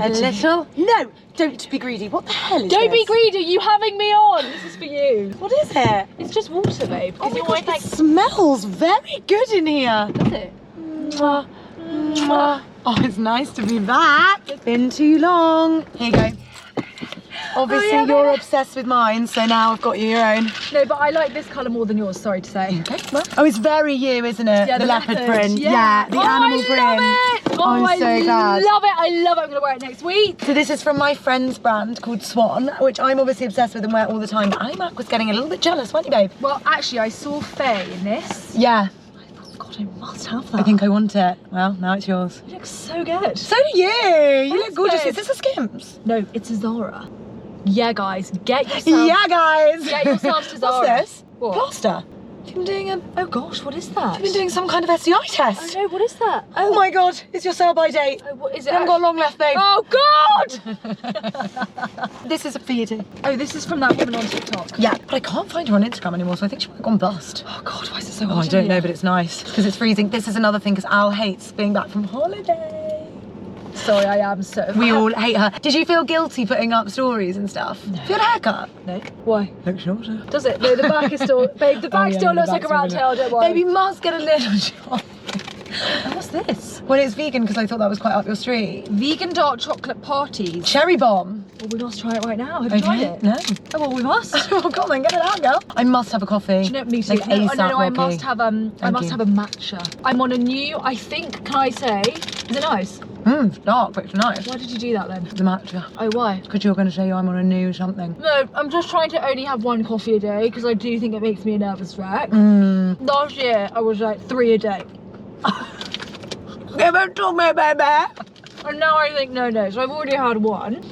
a little. No, don't be greedy. What the hell is Don't this? be greedy, you having me on. This is for you. What is it? It's just water, babe. Oh my gosh, it smells very good in here. Does it? Mwah, mwah. Oh, it's nice to be back. It's been too long. Here you go. Obviously, you're obsessed with mine, so now I've got you your own. No, but I like this colour more than yours, sorry to say. Okay, well. Oh, it's very you, isn't it? Yeah, the leopard print. Yeah, the animal print. I love it. Oh, I'm so glad. love it. I love it. I'm going to wear it next week. So this is from my friend's brand called Swan, which I'm obviously obsessed with and wear all the time. But Ali Mac was getting a little bit jealous, weren't you, babe? Well, actually, I saw Faye in this. Yeah. God, I must have that. I think I want it. Well, now it's yours. It looks so good. So do you. You look gorgeous. Babe. Is this a Skims? No, it's a Zara. Yeah, guys, get yourself. Yeah, guys. Get yourselves to Zara. What's this? What? Plaster. You've been doing a... Oh gosh, what is that? You've been doing some kind of STI test. Oh no, what is that? Oh my God, it's your sell-by date. Oh, what is it? I haven't got long left, babe. Oh God! This is for you too. Oh, this is from that woman on TikTok. Yeah, but I can't find her on Instagram anymore, so I think she might have gone bust. Oh God, why is it so Oh, hot? I don't know, but it's nice because it's freezing. This is another thing because Al hates being back from holiday. Sorry, I am so. We all hate her. Did you feel guilty putting up stories and stuff? No. Have you had a haircut? No. Why? Looks shorter. Does it? No, the back is still. Babe, the back yeah, still the looks like a round tail. Don't worry. Baby, you must get a little shot. And what's this? Well, it's vegan because I thought that was quite up your street. Vegan dark chocolate parties. Cherry bomb. Well, we must try it right now. Have you tried it? No. Oh well, we must. Oh, come on, get it out, girl. I must have a coffee. Do you know, me too. Like No, ASAP, no, I Rocky. must have I must have a matcha. I'm on a new. I think. Can I say? Is it nice? It's dark, but it's nice. Why did you do that then? The matcha. Oh, why? Because you're going to say I'm on a new something. No, I'm just trying to only have one coffee a day because I do think it makes me a nervous wreck. Last year I was like 3 a day. Give it to me, baby. And now I think no. So I've already had one.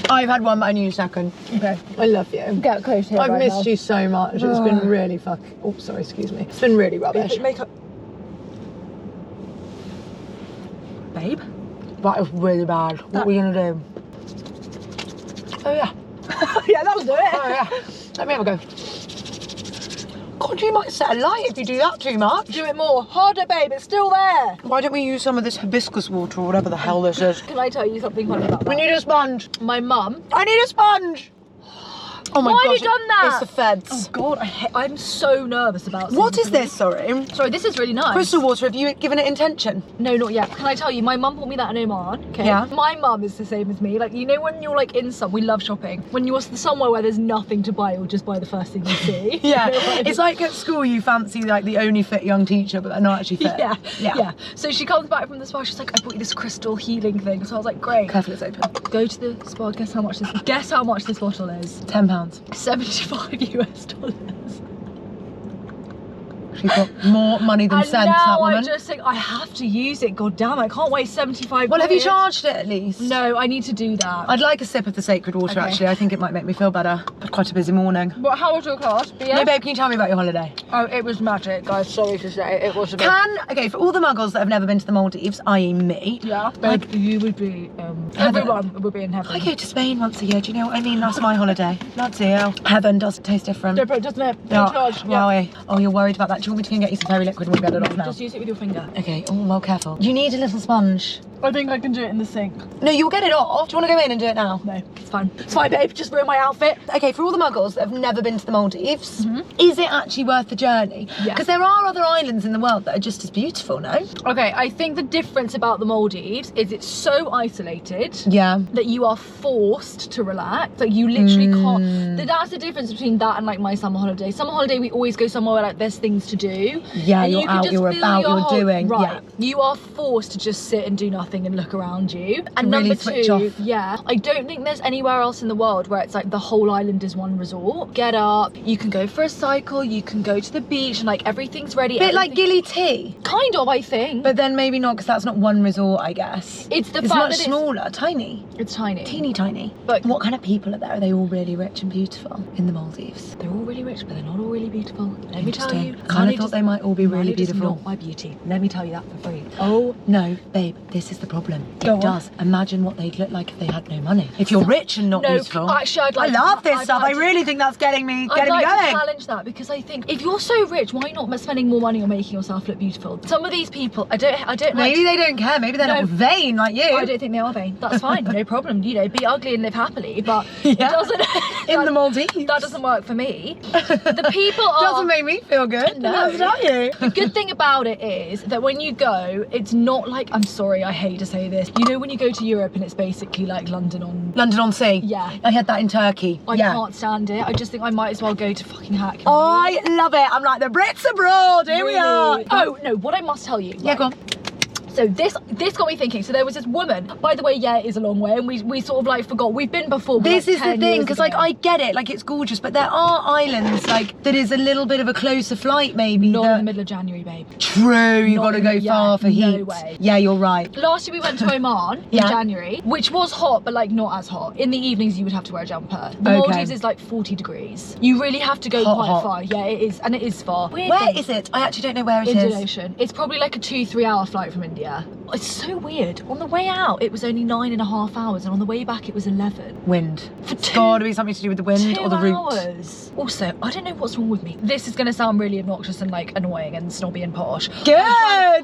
I've had one, but I need a second. Okay. I love you. Get close here. I've right missed now. you so much. It's been really Oh, sorry, excuse me. It's been really rubbish. Makeup. Babe? That was really bad. What are we going to do? Oh, yeah. Yeah, that'll do it. Oh, yeah. Let me have a go. God, you might set a light if you do that too much. Do it more. Harder, babe. It's still there. Why don't we use some of this hibiscus water or whatever the hell this is? Can I tell you something funny about that? We need a sponge. My mum. I need a sponge. Oh my Why gosh. have you done that? It's the feds. Oh God, I'm so nervous about. What is this? Sorry. Sorry, this is really nice. Crystal water. Have you given it intention? No, not yet. Can I tell you, my mum bought me that in Oman, okay? Yeah. My mum is the same as me. Like, you know when you're like in we love shopping. When you're somewhere where there's nothing to buy, you'll just buy the first thing you see. Yeah. You know, like- It's like at school you fancy like the only fit young teacher, but they're not actually fit. Yeah. So she comes back from the spa, she's like, I bought you this crystal healing thing. So I was like, great. Careful, it's open. Go to the spa, guess how much this bottle is? £10. $75 US. She's got more money than And sense, now that woman. I just think I have to use it. God damn it! I can't waste 75. Well, have you quid. charged it at least? No, I need to do that. I'd like a sip of the sacred water, Okay. actually. I think it might make me feel better. Had quite a busy morning. But how was your class? Yeah? No, babe, can you tell me about your holiday? Oh, it was magic, guys. Sorry to say, it was a bit. Okay, for all the muggles that have never been to the Maldives, i.e. me. Yeah, but you would be. Everyone would be in heaven. I go to Spain once a year, do you know what I mean? That's my holiday. Bloody hell. Heaven does taste different. Different, doesn't it? Yeah. In charge. Yeah. Oh, you're worried about that. Do you want me to go and get you some fairy liquid and we'll get it off now? Just use it with your finger. Okay, oh, well, careful. You need a little sponge. I think I can do it in the sink. No, you'll get it off. Do you want to go in and do it now? No, it's fine. It's fine, babe. Just ruin my outfit. Okay, for all the muggles that have never been to the Maldives, is it actually worth the journey? Yeah. Because there are other islands in the world that are just as beautiful, no? Okay, I think the difference about the Maldives is it's so isolated. Yeah. That you are forced to relax. Like you literally can't. That's the difference between that and like my summer holiday. Summer holiday, we always go somewhere where like there's things to do. Yeah, and you're you can out, just you're feel about, your you're whole- doing. Right. Yeah. You are forced to just sit and do nothing and look around you. And really number switch two, off. yeah, I don't think there's anywhere else in the world where it's like the whole island is one resort. Get up, you can go for a cycle, you can go to the beach, and like everything's ready. Bit like Gilly Tea. Kind of, I think. But then maybe not, because that's not one resort, I guess. It's the It's fact much that smaller, tiny. it's tiny. Teeny tiny. But What kind of people are there? Are they all really rich and beautiful in the Maldives? they're all really rich, but they're not all really beautiful. Let me tell you. Kind of thought they might all be really money does beautiful. not buy beauty. Let me tell you that for free. Oh, No, babe, this is the problem. Go It on. does. Imagine what they'd look like if they had no money. If you're rich and not beautiful. Actually, I'd like I love to, this I'd stuff. like I really think that's getting me I'd like going. to challenge that, because I think if you're so rich, why not spending more money on making yourself look beautiful? Some of these people, I don't Maybe they don't care. Maybe they're not vain like you. I don't think they are vain. That's fine, no problem. You know, be ugly and live happily, but Yeah. it doesn't. In the Maldives. That doesn't work for me. The people are. Doesn't make me feel good. No. I'll tell you. The good thing about it is that when you go, it's not like, I'm sorry, I hate to say this. You know when you go to Europe and it's basically like London on Sea? Yeah. Yeah. I had that in Turkey. I yeah. can't stand it. I just think I might as well go to fucking Hack. I love it. I'm like, the Brits abroad. Here we are. Oh, no, what I must tell you. Yeah, go on. So this got me thinking. So there was this woman, by the way, yeah, it is a long way, and we sort of like forgot. We've been before, but This like is the 10 thing, years because ago. like I get it, like it's gorgeous, but there are islands like that is a little bit of a closer flight maybe. Not in that- the middle of January, babe. True, you've Not got to in go the- far for yeah, no heat. way. Yeah, you're right. Last year we went to Oman in Yeah. January, which was hot, but like not as hot. In the evenings you would have to wear a jumper. The Okay. Maldives is like 40 degrees. You really have to go Hot, quite hot. far. Yeah, it is, and it is far. Weird Where thing. is it? I actually don't know where it is. Indian Ocean. It's probably like a 2-3 hour flight from India. It's so weird. On the way out, it was only 9.5 hours, and on the way back, it was 11. Wind. For It's got to be something to do with the wind 2 or the route. hours. Also, I don't know what's wrong with me. This is going to sound really obnoxious and like annoying and snobby and posh. Good.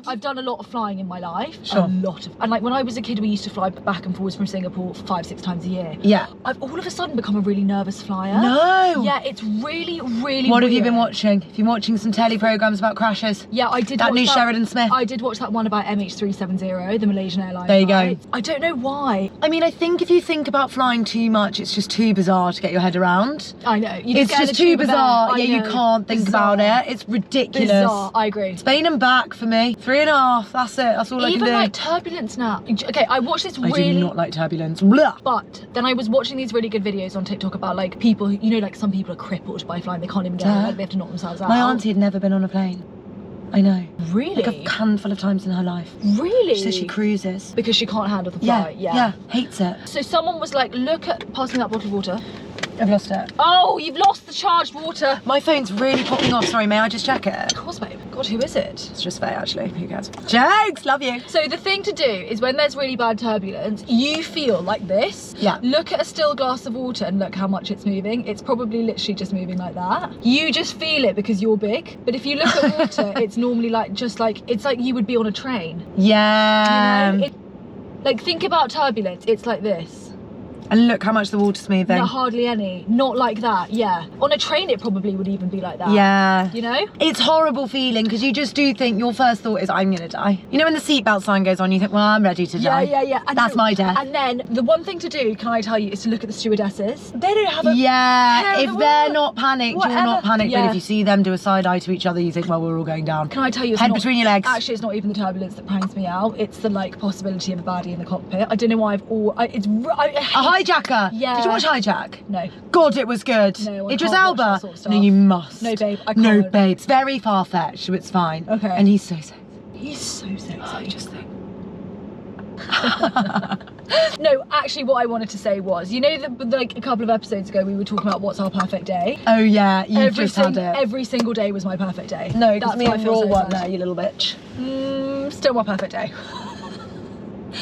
I've done a lot of flying in my life. Sure. A lot of, and like when I was a kid, we used to fly back and forwards from Singapore 5-6 times a year. Yeah. I've all of a sudden become a really nervous flyer. No. Yeah, it's really, really What have you been weird. watching? Have you been watching some telly programs about crashes? Yeah, I did That watch new Sheridan Smith. I did watch that one about MH370, the Malaysian airline. There you go. flight. I don't know why. I mean, I think if you think about flying too much, it's just too bizarre to get your head around. I know. You It's get in just the too tube of air. bizarre. I Yeah, you know. can't think Bizarre. about it. It's ridiculous. Bizarre. I agree. Spain and back for me. 3.5. That's it. That's all I Even can do. like turbulence now. Okay, I watched this I really. do not like turbulence. Blah. But then I was watching these really good videos on TikTok about like people, you know, like some people are crippled by flying. They can't even get Yeah. out. Like they have to knock themselves out. My auntie had never been on a plane. I know. Really? Like a handful of times in her life. Really? She says she cruises. Because she can't handle the Yeah, flight. yeah, hates it. So someone was like, look at, pass me that bottle of water. I've lost it. Oh, you've lost the charged water. My phone's really popping off. Sorry, may I just check it? Of course, babe. God, who is it? It's just Faye, actually. Who cares? Jokes, love you. So the thing to do is when there's really bad turbulence, you feel like this. Yeah. Look at a still glass of water and look how much it's moving. It's probably literally just moving like that. You just feel it because you're big. But if you look at water, it's normally like just like, it's like you would be on a train. Yeah. You know? Like think about turbulence. It's like this. And look how much the water's moving. No, hardly any. Not like that. Yeah. On a train, it probably would even be like that. Yeah. You know? It's horrible feeling because you just do think your first thought is I'm gonna die. You know when the seatbelt sign goes on, you think, well, I'm ready to die. Yeah. And That's my death. And then the one thing to do, can I tell you, is to look at the stewardesses. They don't have a Yeah, care in if the they're world. not panicked, you're Whatever. not panicked. But Yeah. if you see them do a side eye to each other, you think, well, we're all going down. Can I tell you, it's Head not, between your legs. Actually, it's not even the turbulence that pranks me out. It's the like possibility of a baddie in the cockpit. I don't know why I A hijacker. Yeah. Did you watch Hijack? No. God, it was good. No, I Idris can't watch Elba. that sort of stuff. No, you must. No, babe, I No, can't. babe. It's very far-fetched, so it's fine. Okay. And he's so sexy. He's so sexy. I just think. No, actually, what I wanted to say was, you know, that like a couple of episodes ago, we were talking about what's our perfect day. Oh yeah, you've just had it. Every single day was my perfect day. No, because That's me why I and feel Raw so one sad. there, you little bitch. Still my perfect day.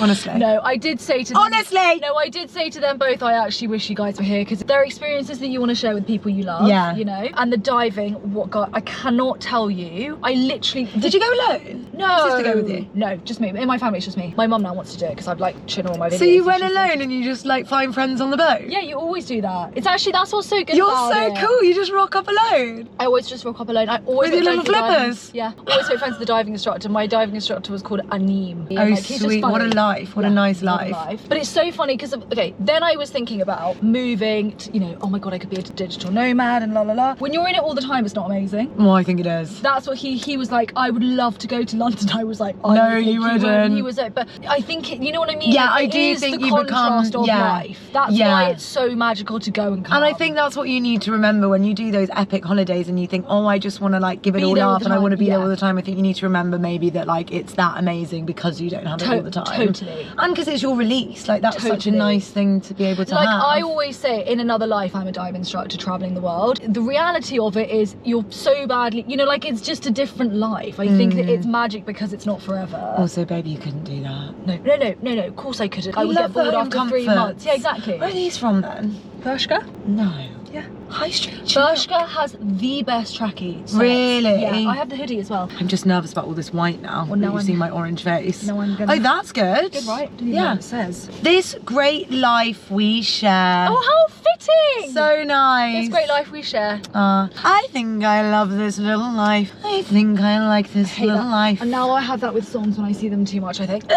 Honestly. No, I did say to them. Honestly. No, I did say to them both, I actually wish you guys were here because they're experiences that you want to share with people you love. Yeah. You know? And the diving, what God, I cannot tell you. I literally. Did you go alone? No. Your sister go with you? No, just me. In my family, it's just me. My mum now wants to do it because I've like shown her all my videos. So you and went she's alone and you just like find friends on the boat? Yeah, you always do that. It's actually, that's what's so good You're about so it. cool, you just rock up alone. I always just rock up alone. I always With your make little friends with the diving- flippers? Yeah, always make friends with the diving instructor. My diving instructor was called Aneem. Oh, Like, he's just sweet. What a funny. life. What a nice what a life. But it's so funny because, okay, then I was thinking about moving to, you know, oh my God, I could be a digital nomad and la la la. When you're in it all the time, it's not amazing. Well, I think it is. That's what he was like, I would love to go to London. I was like, No, don't think you wouldn't. He was like, but I think, you know what I mean? Yeah, Like, I it do is think the you become- contrast of yeah. life. That's Yeah. why it's so magical to go and come. And I think that's what you need to remember when you do those epic holidays and you think, oh, I just want to like give it Be all there all up the and I time, want to be there yeah. all the time. I think you need to remember maybe that like it's that amazing because you don't have it all the time. Totally. And because it's your release, like that's such a nice thing to be able to like have. I always say, in another life I'm a dive instructor traveling the world. The reality of it is you're so badly, you know, like it's just a different life. I think that it's magic because it's not forever. Also, baby, you couldn't do that. No, of course I couldn't. I would get bored after 3 months. Yeah, exactly. Where are these from then? Bershka? No. Yeah. High Street. Bershka has the best tracky sets. Really? Yeah, I have the hoodie as well. I'm just nervous about all this white now. Well, You've seen my orange face. No, I'm gonna... Oh, that's good. Good, right? Didn't even know what it says. This great life we share. Oh, how fitting! So nice. This great life we share. I think I love this little life. I think I like this little life. And now I have that with songs when I see them too much, I think.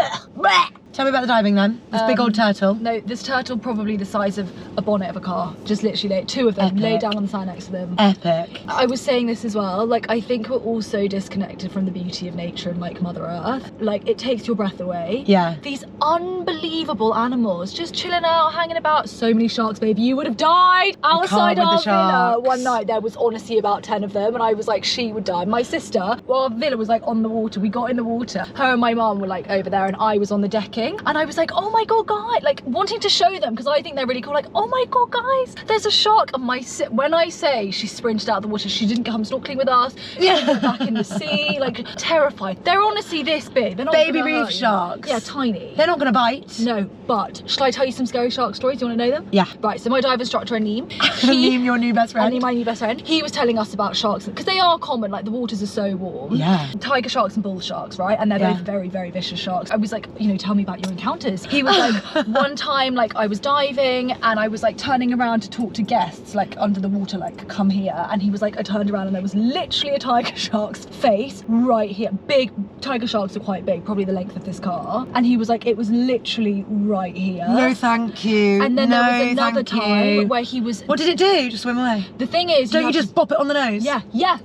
Tell me about the diving then. This big old turtle. No, this turtle probably the size of a bonnet of a car. Just literally, two of them, laid down on the sand next to them. Epic. I was saying this as well, like I think we're also disconnected from the beauty of nature and like Mother Earth. Like it takes your breath away. Yeah. These unbelievable animals just chilling out, hanging about. So many sharks, baby. You would have died outside our villa one night. There was honestly about 10 of them and I was like, she would die. My sister, well, our villa was like on the water. We got in the water. Her and my mum were like over there and I was on the decking. And I was like, oh my God, guys, like wanting to show them because I think they're really cool. Like, oh my God, guys, there's a shark. And when I say she sprinted out of the water, she didn't come snorkeling with us. She went back in the sea, like terrified. They're honestly this big. They're not baby reef sharks. Yeah, tiny. They're not gonna bite. No, but shall I tell you some scary shark stories? Do you want to know them? Yeah. Right, so my dive instructor, Aneem. Aneem, your new best friend. Aneem, my new best friend. He was telling us about sharks because they are common, like the waters are so warm. Yeah. Tiger sharks and bull sharks, right? And they're both very, very vicious sharks. I was like, you know, tell me about your encounters. He was like, one time, like I was diving and I was like turning around to talk to guests, like under the water, like come here. And he was like, I turned around and there was literally a tiger shark's face right here. Big, tiger sharks are quite big, probably the length of this car. And he was like, it was literally right here. No, thank you. And then there was another time where he was... What did it do? Just swim away? The thing is... Don't you just bop it on the nose? Yeah.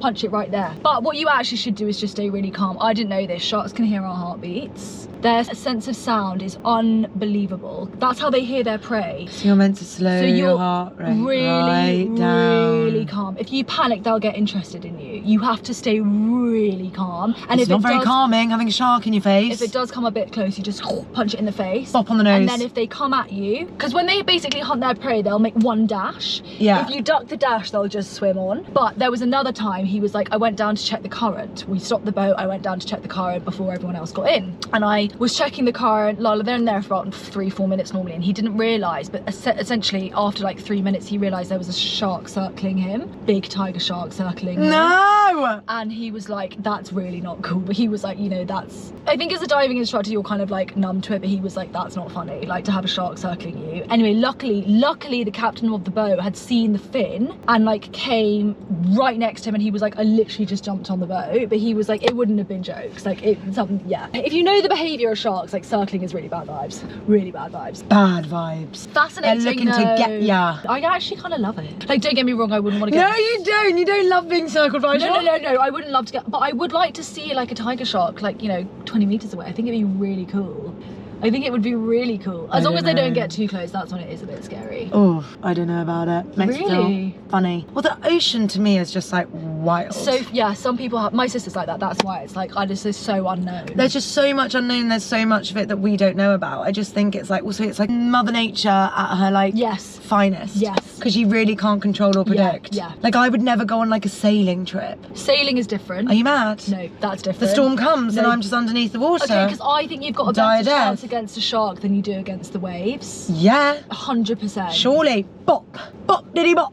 Punch it right there. But what you actually should do is just stay really calm. I didn't know this. Sharks can hear our heartbeats. Their sense of sound is unbelievable. That's how they hear their prey. So you're meant to slow your heart rate right down. Really calm. If you panic, they'll get interested in you. You have to stay really calm. And it's not very calming having a shark in your face. If it does come a bit close, you just punch it in the face. Bop on the nose. And then if they come at you, because when they basically hunt their prey, they'll make one dash. Yeah. If you duck the dash, they'll just swim on. But there was another time he was like, I went down to check the current. We stopped the boat. I went down to check the current before everyone else got in. And I was checking the current. They're in there for about 3-4 minutes normally. And he didn't realise, but essentially after like 3 minutes, he realised there was a shark circling him. Big tiger shark circling him. No! And he was like, that's really not cool. But he was like, you know, that's... I think as a diving instructor, you're kind of like numb to it. But he was like, that's not funny. Like to have a shark circling you. Anyway, luckily the captain of the boat had seen the fin and like came right next to him. And he was like, I literally just jumped on the boat. But he was like, it wouldn't have been jokes. Like something, yeah. If you know the behaviour of sharks, like circling is really bad vibes. Really bad vibes. Bad vibes. Fascinating. They're looking to get ya. I actually kind of love it. Like, don't get me wrong, I wouldn't want to get... No, you don't. You don't love being circled by a shark. No. I wouldn't love to get... But I would like to see like a tiger shark, like, you know, 20 meters away. I think it'd be really cool. I think it would be really cool. As long as they don't get too close, that's when it is a bit scary. Oh, I don't know about it. Makes me Really? feel funny. Well, the ocean to me is just like wild. So, yeah, some people have... My sister's like that. That's why it's like, it's so unknown. There's just so much unknown. There's so much of it that we don't know about. I just think it's like, also it's like Mother Nature at her like finest. Yes. Because you really can't control or predict. Yeah. Like I would never go on like a sailing trip. Sailing is different. Are you mad? No, that's different. The storm comes and I'm just underneath the water. Okay, because I think you've got a better chance against a shark than you do against the waves. Yeah. 100%. Surely. Bop. Bop diddy bop.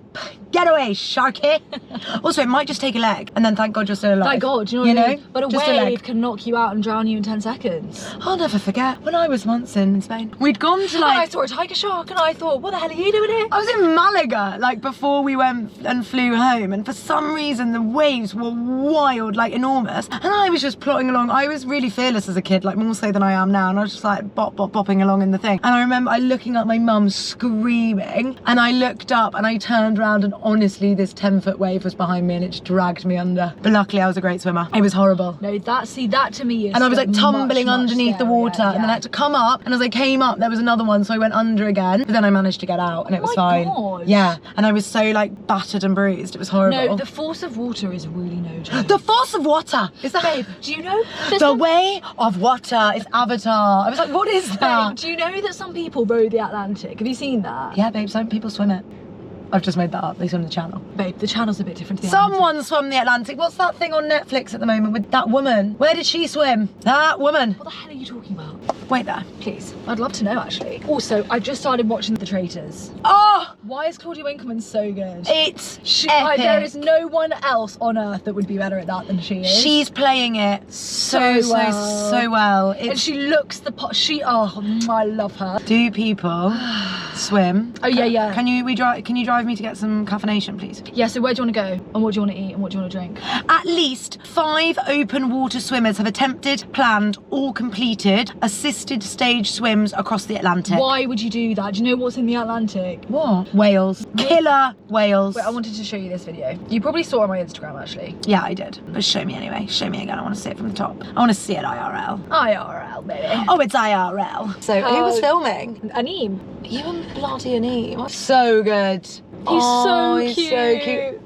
Get away, sharky. Also, it might just take a leg, and then thank God you're still alive. Thank God, you know what I mean? But a wave can knock you out and drown you in 10 seconds. I'll never forget when I was once in Spain. We'd gone to like... And I saw a tiger shark and I thought, what the hell are you doing here? I was in Malaga, like before we went and flew home, and for some reason the waves were wild, like enormous, and I was just plodding along. I was really fearless as a kid, like more so than I am now, and I was just like bopping along in the thing. And I remember looking at my mum screaming, and I looked up and I turned around and honestly this 10-foot wave was behind me and it just dragged me under. But luckily I was a great swimmer. It was horrible. No, that to me is... And I was like tumbling underneath the water and then I had to come up, and as I came up there was another one, so I went under again, but then I managed to get out and it was fine. God. Yeah, and I was so like battered and bruised. It was horrible. No, the force of water is really no joke. The force of water is that? Babe, do you know? The way of water is Avatar. I was like, what is that? Babe, do you know that some people row the Atlantic? Have you seen that? Yeah, babe, some people swim it. I've just made that up. They swim the channel. Babe, the channel's a bit different to the Atlantic. Someone swam the Atlantic. What's that thing on Netflix at the moment with that woman? Where did she swim? That woman. What the hell are you talking about? Wait there. Please. I'd love to know, actually. Also, I've just started watching The Traitors. Oh, Why is Claudia Winkleman so good? it's epic. There is no one else on earth that would be better at that than she is. She's playing it so well. And she looks the part. I love her. Do people swim? Oh yeah. Can you drive me to get some caffeination, please? Yeah, so where do you want to go? And what do you want to eat? And what do you want to drink? At least 5 open water swimmers have attempted, planned, or completed assisted stage swims across the Atlantic. Why would you do that? Do you know what's in the Atlantic? What? Whales. Killer whales. Wait, I wanted to show you this video. You probably saw it on my Instagram, actually. Yeah, I did. But show me anyway. Show me again. I want to see it from the top. I want to see it IRL. IRL, baby. Oh, it's IRL. So who was filming? Aneem. You and bloody Aneem. So good. He's so cute. He's so cute.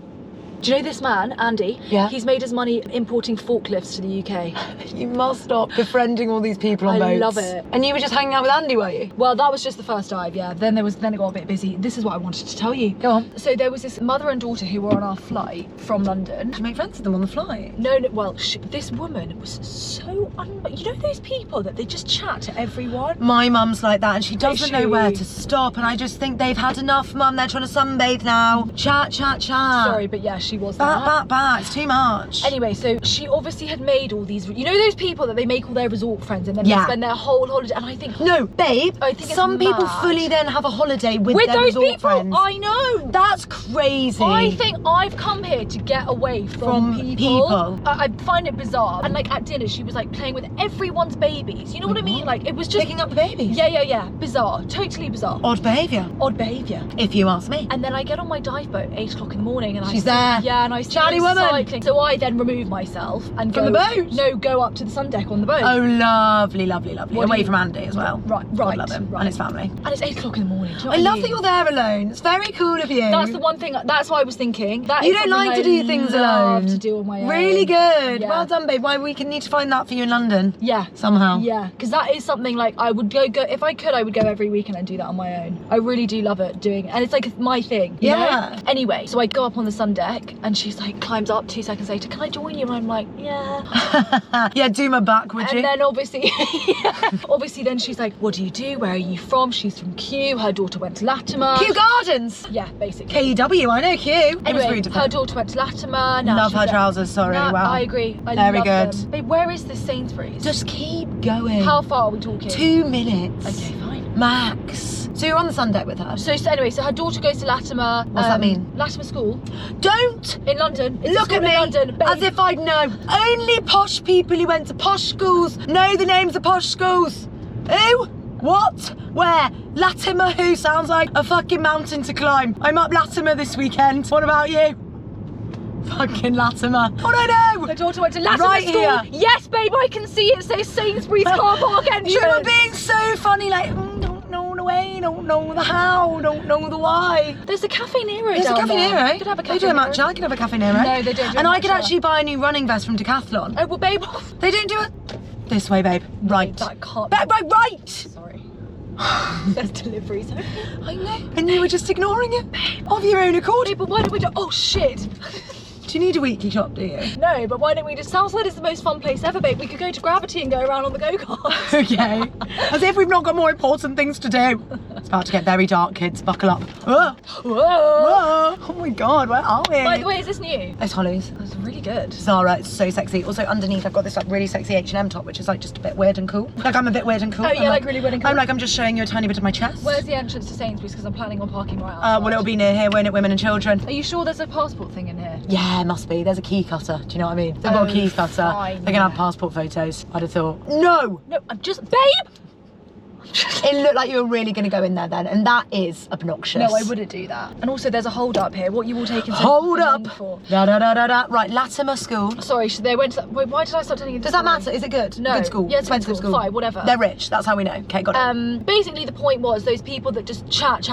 Do you know this man, Andy? Yeah. He's made his money importing forklifts to the UK. You must stop befriending all these people on boats. I love it. And you were just hanging out with Andy, were you? Well, that was just the first dive, yeah. Then it got a bit busy. This is what I wanted to tell you. Go on. So there was this mother and daughter who were on our flight from London. Did you make friends with them on the flight? No, well, this woman was so you know those people that they just chat to everyone? My mum's like that and she doesn't know where she? to stop, and I just think they've had enough, Mum. They're trying to sunbathe now. Chat. Sorry, but yeah, she was that. It's too much. Anyway, so she obviously had made all these, you know those people that they make all their resort friends and then they spend their whole holiday, and I think... No, babe, I think some people mad. fully then have a holiday with their those resort people, friends. I know. That's crazy. I think I've come here to get away from people. I find it bizarre. And like at dinner, she was like playing with everyone's babies. You know what I mean? Like it was just... Picking up the babies? Yeah. Bizarre. Totally bizarre. Odd behaviour. If you ask me. And then I get on my dive boat at 8 o'clock in the morning and She's there. Yeah, and I see Chatty woman. cycling. So I then remove myself and From the boat? No, go up to the sun deck on the boat. Oh, lovely. Away from Andy as well. Right. God love him and his family. And it's 8 o'clock in the morning. Do you know I what love mean? that you're there alone. It's very cool of you. That's the one thing. That's what I was thinking. You don't like to do things alone. To do on my own. Really good. Yeah. Well done, babe. Why we can need to find that for you in London. Yeah. Somehow. Yeah, because that is something like I would go if I could. I would go every weekend and do that on my own. I really do love it doing, and it's like my thing. You know? Anyway, so I go up on the sun deck, and she's like climbs up. 2 seconds later, can I join you? And I'm like, yeah. Yeah, do my back, would you? And then obviously, then she's like, what do you do? Where are you from? She's from Kew. Her daughter went to Latimer. Kew Gardens. Yeah, basically. KEW, I know Kew. Anyway, her daughter went to Latimer. Now love her trousers. Sorry, wow. I agree. I Very love good. them. Babe, where is this Sainsbury's? Just keep going. How far are we talking? 2 minutes. Okay, fine. Max. So you're on the sun deck with her? So anyway, so her daughter goes to Latimer. What's that mean? Latimer School. Don't In London. It's look a at school me in London, babe. as if I'd know. Only posh people who went to posh schools know the names of posh schools. Who? What? Where? Latimer who? Sounds like a fucking mountain to climb. I'm up Latimer this weekend. What about you? Fucking Latimer. What do I know? Her daughter went to Latimer Right School. here. Yes, babe, I can see it says Sainsbury's car park entrance. You were being so funny, like, don't know the way, don't know the how, don't know the why. There's a Cafe Nero There's a down Cafe there. Nero. You could have a They Cafe do a Nero. matcha. I could have a Cafe Nero. No, they don't do a And I could matcha. actually buy a new running vest from Decathlon. Oh, well, babe. They don't do it this way, babe. Right. That can't Right. Sorry. There's deliveries. I know. And you were just ignoring it of your own accord. Babe, but why don't we do... Oh, shit. Do you need a weekly shop, do you? No, but why don't we just... Southside is the most fun place ever, babe. We could go to Gravity and go around on the go-kart. Okay. As if we've not got more important things to do. It's about to get very dark, kids. Buckle up. Whoa. Whoa. Oh my God, where are we? By the way, is this new? It's Holly's. That's really good. Zara, it's so sexy. Also underneath I've got this like really sexy H&M top, which is like just a bit weird and cool. Like I'm a bit weird and cool. Oh, yeah, like really weird and cool. I'm just showing you a tiny bit of my chest. Where's the entrance to Sainsbury's? Because I'm planning on parking right outside. Well, it'll be near here, won't it, women and children? Are you sure there's a passport thing in here? Yeah, must be. There's a key cutter. Do you know what I mean? They've got a key cutter. Fine, They're gonna have passport photos. I'd have thought. No! No, I'm just... Babe! It looked like you were really going to go in there then, and that is obnoxious. No, I wouldn't do that. And also, there's a hold up here. What you all taking? Hold up. Da da da da da. Right, Latimer School. Sorry, they went to. Wait, why did I start telling you? Does that matter? Is it good? No. Good school. Yeah, it's expensive school. Fine, whatever. They're rich. That's how we know. Okay, got it. Basically, the point was those people that just chat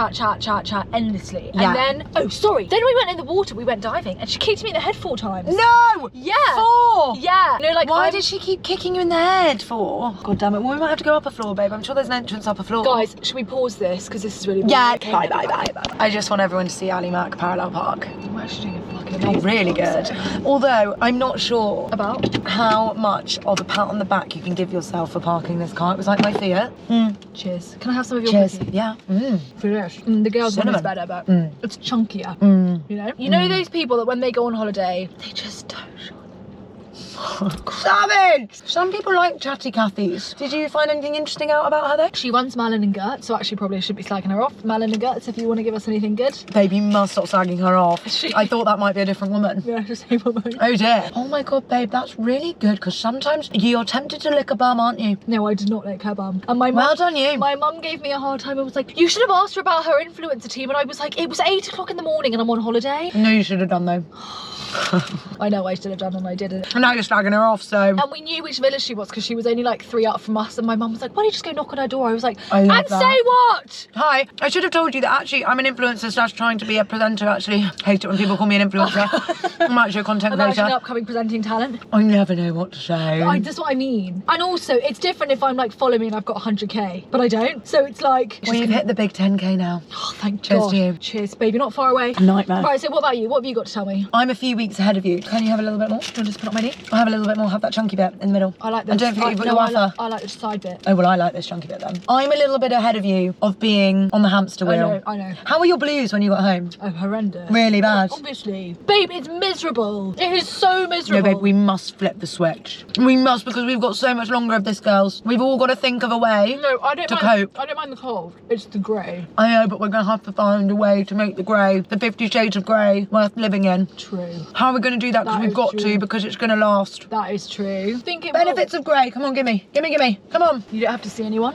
endlessly. Yeah. And then, oh, sorry. Then we went in the water. We went diving, and she kicked me in the head 4 times. No. Yeah. 4. Yeah. No, like. Why did she keep kicking you in the head for? God damn it. Well, we might have to go up a floor, babe. I'm sure there's an entrance up a floor. Guys, should we pause this? Because this is really. Yeah. Okay, Bye. I just want everyone to see Ali Mac Parallel Park. We're actually doing a fucking It's amazing really job, good. so. Although I'm not sure About? how much of a pat on the back you can give yourself for parking this car. It was like my Fiat. Cheers. Can I have some of your Cheers. cookie? Yeah. Finish. The girls' one is Cinnamon. better, but it's chunkier. You know? You know those people that when they go on holiday, they just don't show. Savage! Some people like chatty Cathys. Did you find anything interesting out about her though? She runs Malin and Gert, so actually probably should be slagging her off. Malin and Gert, if you want to give us anything good. Babe, you must stop slagging her off. I thought that might be a different woman. Yeah, just say woman. Oh dear. Oh my god, babe, that's really good because sometimes you're tempted to lick a bum, aren't you? No, I did not like her bum. And my mum, Well done you. My mum gave me a hard time. It was like, you should have asked her about her influencer team. And I was like, it was 8 o'clock in the morning and I'm on holiday. No, you should have done though. I know I should have done and I didn't. And now you're slagging her off, so. And we knew which village she was because she was only like 3 up from us. And my mum was like, why don't you just go knock on her door? I was like, I love and that. say what? Hi, I should have told you that actually I'm an influencer slash trying to be a presenter actually. Hate it when people call me an influencer. I'm actually a content I'm actually an creator. upcoming presenting talent. I never know what to say. That's what I mean. And also, it's different if I'm like, follow me and I've got 100k, but I don't. So it's like, Well, you've hit the big 10k now. oh, thank Cheers God. to you. Cheers, babe. You're not far away. Nightmare. Right, so what about you? What have you got to tell me? I'm a few weeks ahead of you. Can you have a little bit more? Do you want to just put up my knee? I'll have a little bit more. Have that chunky bit in the middle. I like this. And don't forget you've got no, your I waffle. I like the side bit. Oh, well, I like this chunky bit then. I'm a little bit ahead of you of being on the hamster wheel. I know. How were your blues when you got home? Oh, horrendous. Really bad? Obviously. Babe, it's miserable. It is so miserable. No, babe, we must flip the switch. We must because we've got so much longer of this, girls. We've all got to think of a way No, I don't to mind. cope. I don't mind the cold. It's the grey. I know, but we're going to have to find a way to make the grey, the 50 shades of grey, worth living in. True. How are we going to do that? Because That we've is got true. to, because it's going to last. That is true. Think it Benefits of grey. Come on, gimme. Come on. You don't have to see anyone.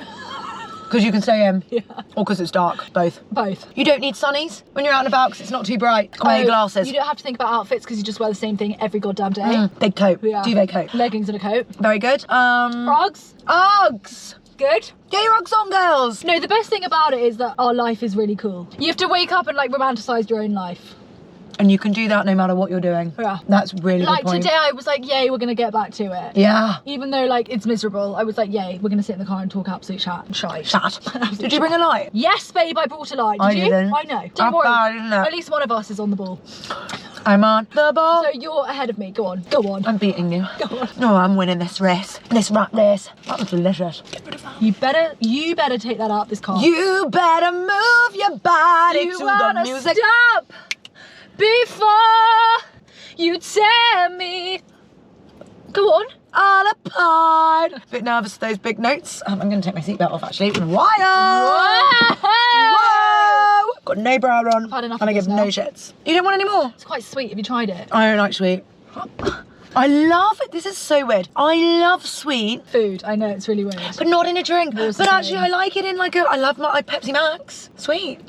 Because you can stay in. Yeah. Or because it's dark. Both. Both. You don't need sunnies when you're out and about because it's not too bright. Wear your glasses. You don't have to think about outfits because you just wear the same thing every goddamn day. Big coat. Yeah. Duvet coat. Leggings and a coat. Very good. Frogs. Uggs. Good. Get your Uggs on, girls. No, the best thing about it is that our life is really cool. You have to wake up and like romanticize your own life. And you can do that no matter what you're doing. Yeah. That's really Like good point. today I was like, yay, we're gonna get back to it. Yeah. Even though like it's miserable, I was like, yay, we're gonna sit in the car and talk absolute shite. Shut. Did you bring a light? Yes, babe, I brought a light. Did I you? didn't. I know. Don't That's worry. bad, isn't it? At least one of us is on the ball. I'm on the ball. So you're ahead of me. Go on. Go on. I'm beating you. Go on. No, I'm winning this race. This rat race. That was delicious. Get rid of that. You better take that out of this car. You better move your body You to the wanna music. stop before you tear me. Go on. All apart. A bit nervous for those big notes. I'm going to take my seatbelt off actually. Wild. Whoa. Got no bra on. I've had enough and I of give this no now. shits. You don't want any more? It's quite sweet. Have you tried it? I don't like sweet. I love it. This is so weird. I love sweet, Food. I know it's really weird. but not in a drink. Yours But is actually, weird. I like it in like a. I love my Pepsi Max. Sweet.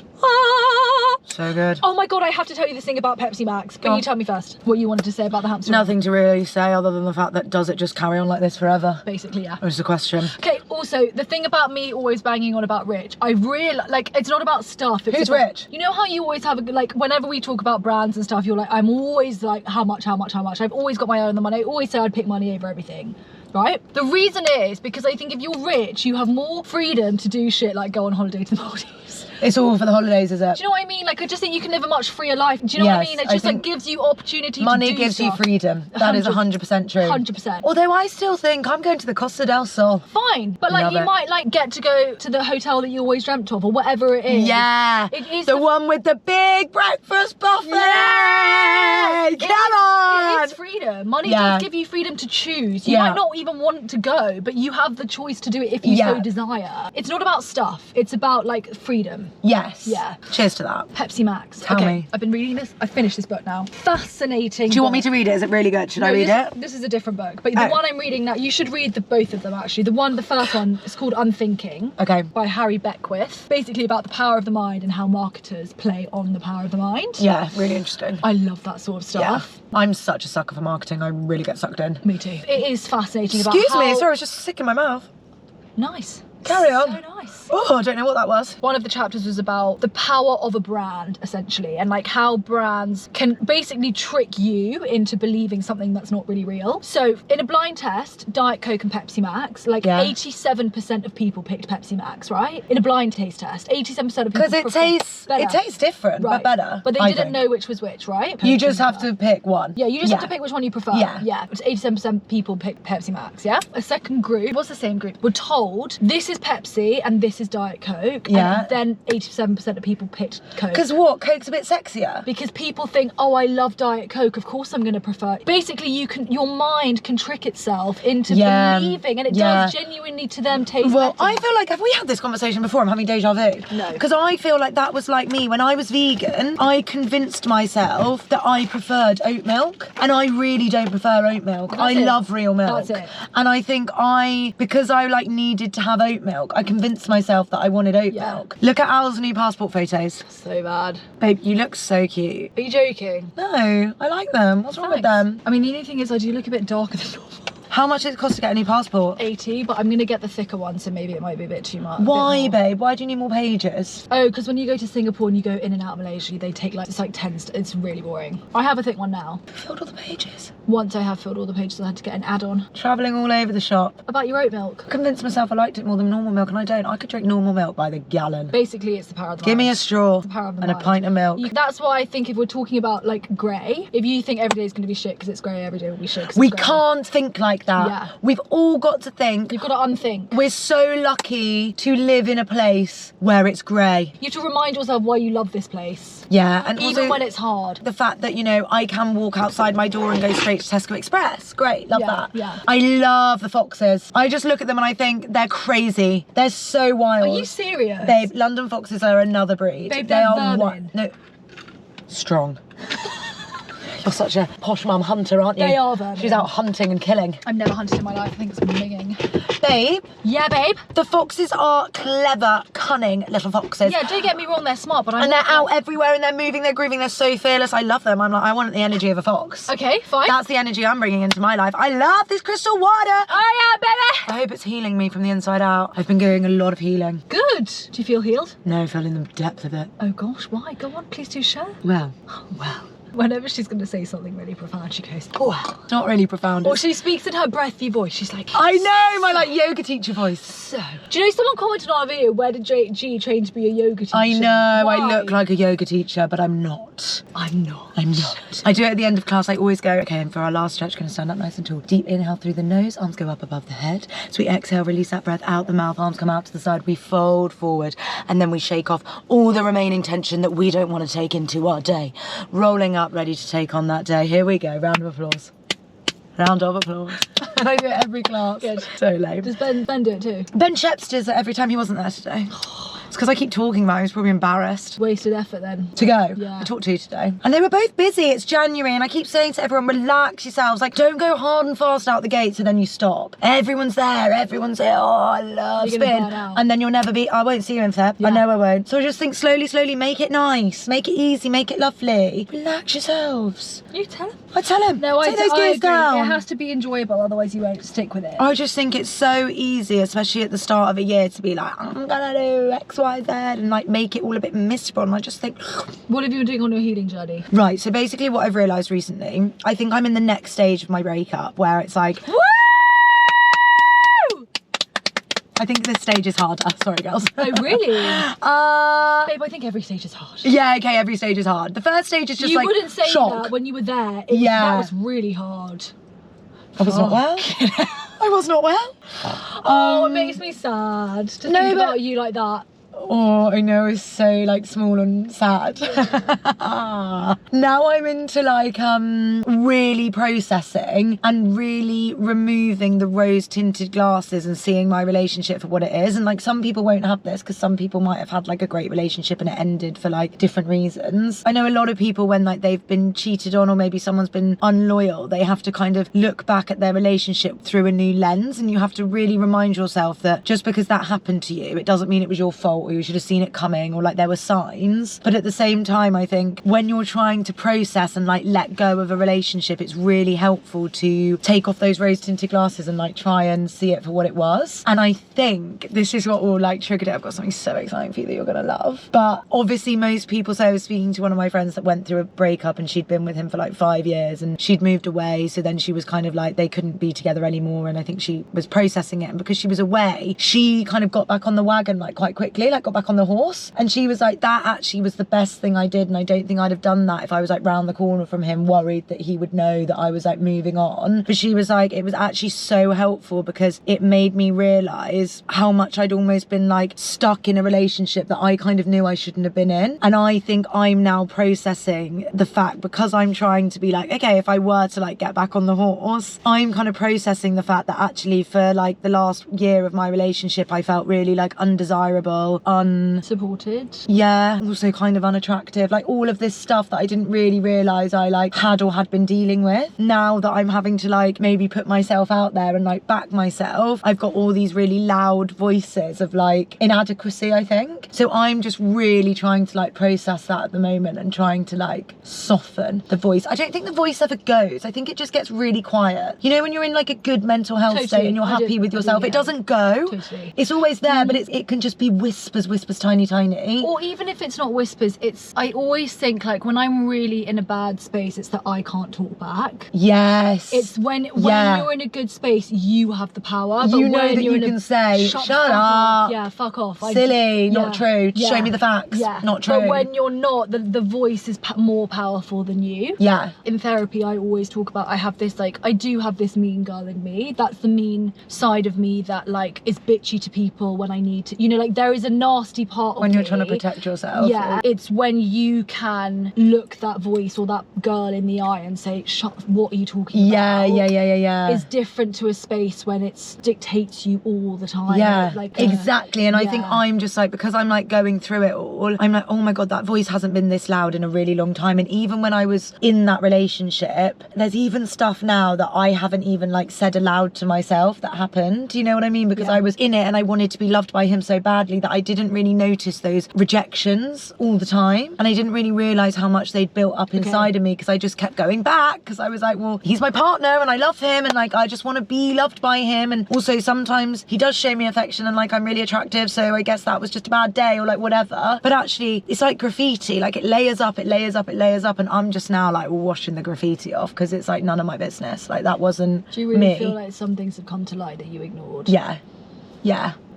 So good. Oh my god, I have to tell you this thing about Pepsi Max. But Go you on. tell me first what you wanted to say about the hamster. Nothing to really say other than the fact that does it just carry on like this forever? Basically, yeah. Was the question. Okay, also, the thing about me always banging on about rich, I really, like, it's not about stuff. It's Who's about, rich? You know how you always have, like, whenever we talk about brands and stuff, you're like, I'm always like, how much? I've always got my eye on the money. I always say I'd pick money over everything. Right? The reason is because I think if you're rich, you have more freedom to do shit like go on holiday to the Maldives. It's all for the holidays, is it? Do you know what I mean? Like, I just think you can live a much freer life. Do you know what I Yes, mean? It I just like think gives you opportunity Money to do gives you stuff. freedom. That is 100% true. 100%. Although I still think I'm going to the Costa del Sol. Fine, but like Love you it. might like get to go to the hotel that you always dreamt of or whatever it is. Yeah. It is the one with the big breakfast buffet. Yeah. Come on. It is freedom. Money Yeah. does give you freedom to choose. You Yeah. might not even want to go, but you have the choice to do it if you Yeah. so desire. It's not about stuff. It's about like freedom. Yes. Yeah. Cheers to that. Pepsi Max. Tell me. I've been reading this. I finished this book now. Fascinating. Do you want me to read it? Is it really good? Should I read it? This is a different book, but the one I'm reading now, you should read both of them actually. The first one is called Unthinking. Okay. By Harry Beckwith. Basically about the power of the mind and how marketers play on the power of the mind. Yeah, really interesting. I love that sort of stuff. Yeah. I'm such a sucker for marketing. I really get sucked in. Me too. It is fascinating. Excuse about me, how... sorry, I was just sick in my mouth. Nice. Carry on. So nice. Oh, I don't know what that was. One of the chapters was about the power of a brand, essentially, and like how brands can basically trick you into believing something that's not really real. So in a blind test, Diet Coke and Pepsi Max, like 87% of people picked Pepsi Max, right? In a blind taste test, 87% of people. Because it tastes different, right, but better. But they didn't know which was which, right? You just have to pick one. Yeah, you just have to pick which one you prefer. Yeah. 87% people picked Pepsi Max, yeah? A second group, what's the same group? Were told, this is Pepsi and this is Diet Coke. Yeah. And then 87% of people picked Coke. Because what? Coke's a bit sexier? Because people think, oh, I love Diet Coke, of course I'm going to prefer it. Basically, your mind can trick itself into believing, and it does genuinely to them taste better. I feel like, have we had this conversation before? I'm having deja vu. No. Because I feel like that was like me. When I was vegan, I convinced myself that I preferred oat milk, and I really don't prefer oat milk. I love real milk. That's it. And I think because I like needed to have oat milk, I convinced myself that I wanted oat milk. Look at Al's new passport photos. So bad. Babe, you look so cute. Are you joking? No, I like them. What's wrong with them? I mean, the only thing is I do look a bit darker than normal. How much does it cost to get a new passport? 80, but I'm going to get the thicker one, so maybe it might be a bit too much. Why, babe? Why do you need more pages? Oh, because when you go to Singapore and you go in and out of Malaysia, they take it's like 10, it's really boring. I have a thick one now. You filled all the pages? Once I have filled all the pages, I had to get an add-on. Travelling all over the shop. About your oat milk? I convinced myself I liked it more than normal milk, and I don't. I could drink normal milk by the gallon. Basically, it's the power of the Give mind. me a straw The power of the and mind. a pint of milk. That's why I think if we're talking about like grey, if you think every day is going to be shit because it's grey, every day will be shit because We it's grey. can't think like that. Yeah. We've all got to think. You've got to unthink. We're so lucky to live in a place where it's grey. You have to remind yourself why you love this place. Yeah, and Even also when it's hard. the fact that, you know, I can walk outside my door and go straight to Tesco Express. Great, love that. Yeah. I love the foxes. I just look at them and I think they're crazy. They're so wild. Are you serious? Babe, London foxes are another breed. Babe, they they're are vermin. No. Strong. You're such a posh mum hunter, aren't you? They are vermin. She's out hunting and killing. I've never hunted in my life. I think it's minging. Babe, Yeah, babe. the foxes are clever, cunning little foxes. Yeah, don't get me wrong, they're smart, but I'm And they're not out everywhere and they're moving, they're grooving, they're so fearless. I love them. I'm like, I want the energy of a fox. Okay, fine. That's the energy I'm bringing into my life. I love this crystal water. Oh yeah, baby. I hope it's healing me from the inside out. I've been doing a lot of healing. Good. Do you feel healed? No, I feel in the depth of it. Oh gosh, why? Go on, please do share. Well. Whenever she's going to say something really profound, she goes, Oh, it's not really profound. or she speaks in her breathy voice. She's like, I know, my like yoga teacher voice. so. Do you know someone commented on our video, where did G train to be a yoga teacher? I know, Why? I look like a yoga teacher, but I'm not. I'm not. I'm not. I do it at the end of class. I always go, okay, and for our last stretch, going to stand up nice and tall. Deep inhale through the nose, arms go up above the head. So we exhale, release that breath out the mouth, arms come out to the side. We fold forward, and then we shake off all the remaining tension that we don't want to take into our day. Rolling up, ready to take on that day. Here we go. Round of applause. Round of applause. And I do it every class. Good. So lame. Does Ben do it too? Ben Sheps does it every time. He wasn't there today. It's because I keep talking about him. He's probably embarrassed. Wasted effort then. To go. Yeah. I talked to you today. And they were both busy. It's January and I keep saying to everyone, relax yourselves. Like, don't go hard and fast out the gates and then you stop. Everyone's there. Everyone's there. Oh, I love You're gonna spin. burn out. And then you'll never be, I won't see you in Feb. Yeah. I know I won't. So I just think slowly, make it nice. Make it easy. Make it lovely. Relax yourselves. You tell him. I tell him. No, take those gears agree. down. It has to be enjoyable, otherwise you won't stick with it. I just think it's so easy, especially at the start of a year, to be like, I'm gonna do X, Y, Z, and like make it all a bit miserable. And I just think, What have you been doing on your healing journey? right, so basically what I've realised recently, I think I'm in the next stage of my breakup where it's like, Woo! I think this stage is harder. Sorry, girls. Oh, really? Babe, I think every stage is hard. Yeah, okay, every stage is hard. The first stage is just You like wouldn't say shock. that when you were there. Yeah. That was really hard. I was not well. I was not well. Oh, it makes me sad to no, think but- about you like that. Oh, I know, it's so like small and sad. Now I'm into like really processing and really removing the rose tinted glasses and seeing my relationship for what it is. And like some people won't have this because some people might have had like a great relationship and it ended for like different reasons. I know a lot of people when like they've been cheated on or maybe someone's been unloyal, they have to kind of look back at their relationship through a new lens, and you have to really remind yourself that just because that happened to you, it doesn't mean it was your fault or you should have seen it coming or like there were signs. But at the same time, I think when you're trying to process and like let go of a relationship, it's really helpful to take off those rose tinted glasses and like try and see it for what it was. And I think this is what will like trigger it. I've got something so exciting for you that you're gonna love. But obviously most people, so I was speaking to one of my friends that went through a breakup and she'd been with him for like 5 years and she'd moved away, so then she was kind of like they couldn't be together anymore, and I think she was processing it, and because she was away she kind of got back on the wagon like quite quickly, like got back on the horse, and she was like, that actually was the best thing I did, and I don't think I'd have done that if I was like round the corner from him worried that he would know that I was like moving on. But she was like, it was actually so helpful because it made me realise how much I'd almost been like stuck in a relationship that I kind of knew I shouldn't have been in. And I think I'm now processing the fact, because I'm trying to be like, okay, if I were to like get back on the horse, I'm kind of processing the fact that actually for like the last year of my relationship I felt really like undesirable, supported, yeah, also kind of unattractive, like all of this stuff that I didn't really realise I like had or had been dealing with. Now that I'm having to like maybe put myself out there and like back myself, I've got all these really loud voices of like inadequacy, I think. So I'm just really trying to like process that at the moment and trying to like soften the voice. I don't think the voice ever goes. I think it just gets really quiet. You know, when you're in like a good mental health state and you're happy with yourself, it doesn't go. Totally. It's always there, but it can just be whispers, tiny. Or even if it's not whispers, I always think like when I'm really in a bad space, it's that I can't talk back. Yes. It's when you're in a good space, you have the power. But you know that you can say, shut up. Yeah, fuck off. Silly, not true. Show me the facts. Yeah. Not true. But when you're not, the voice is more powerful than you. Yeah. In therapy, I always talk about, I do have this mean girl in me. That's the mean side of me that like is bitchy to people when I need to. You know, like there is a nasty part of when you're me. trying to protect yourself. Yeah. It's when you can look that voice or that girl in the eye and say, shut, what are you talking about? Yeah. It's different to a space when it dictates you all the time. Yeah, like exactly. And I think I'm just like, because I'm like going through it all, I'm like, oh my God, that voice hasn't been this loud in a really long time. And even when I was in that relationship, there's even stuff now that I haven't even like said aloud to myself that happened. Do you know what I mean? Because I was in it and I wanted to be loved by him so badly that I didn't really notice those rejections all the time. And I didn't really realise how much they'd built up inside of me, because I just kept going back, because I was like, well, he's my partner and I love him and like I just want to be loved by him. And also sometimes he does show me affection and like I'm really attractive, so I guess that was just a bad day or like whatever. But actually it's like graffiti, like it layers up, and I'm just now like washing the graffiti off because it's like none of my business. Like that wasn't me. Do you really feel like some things have come to light that you ignored? Yeah.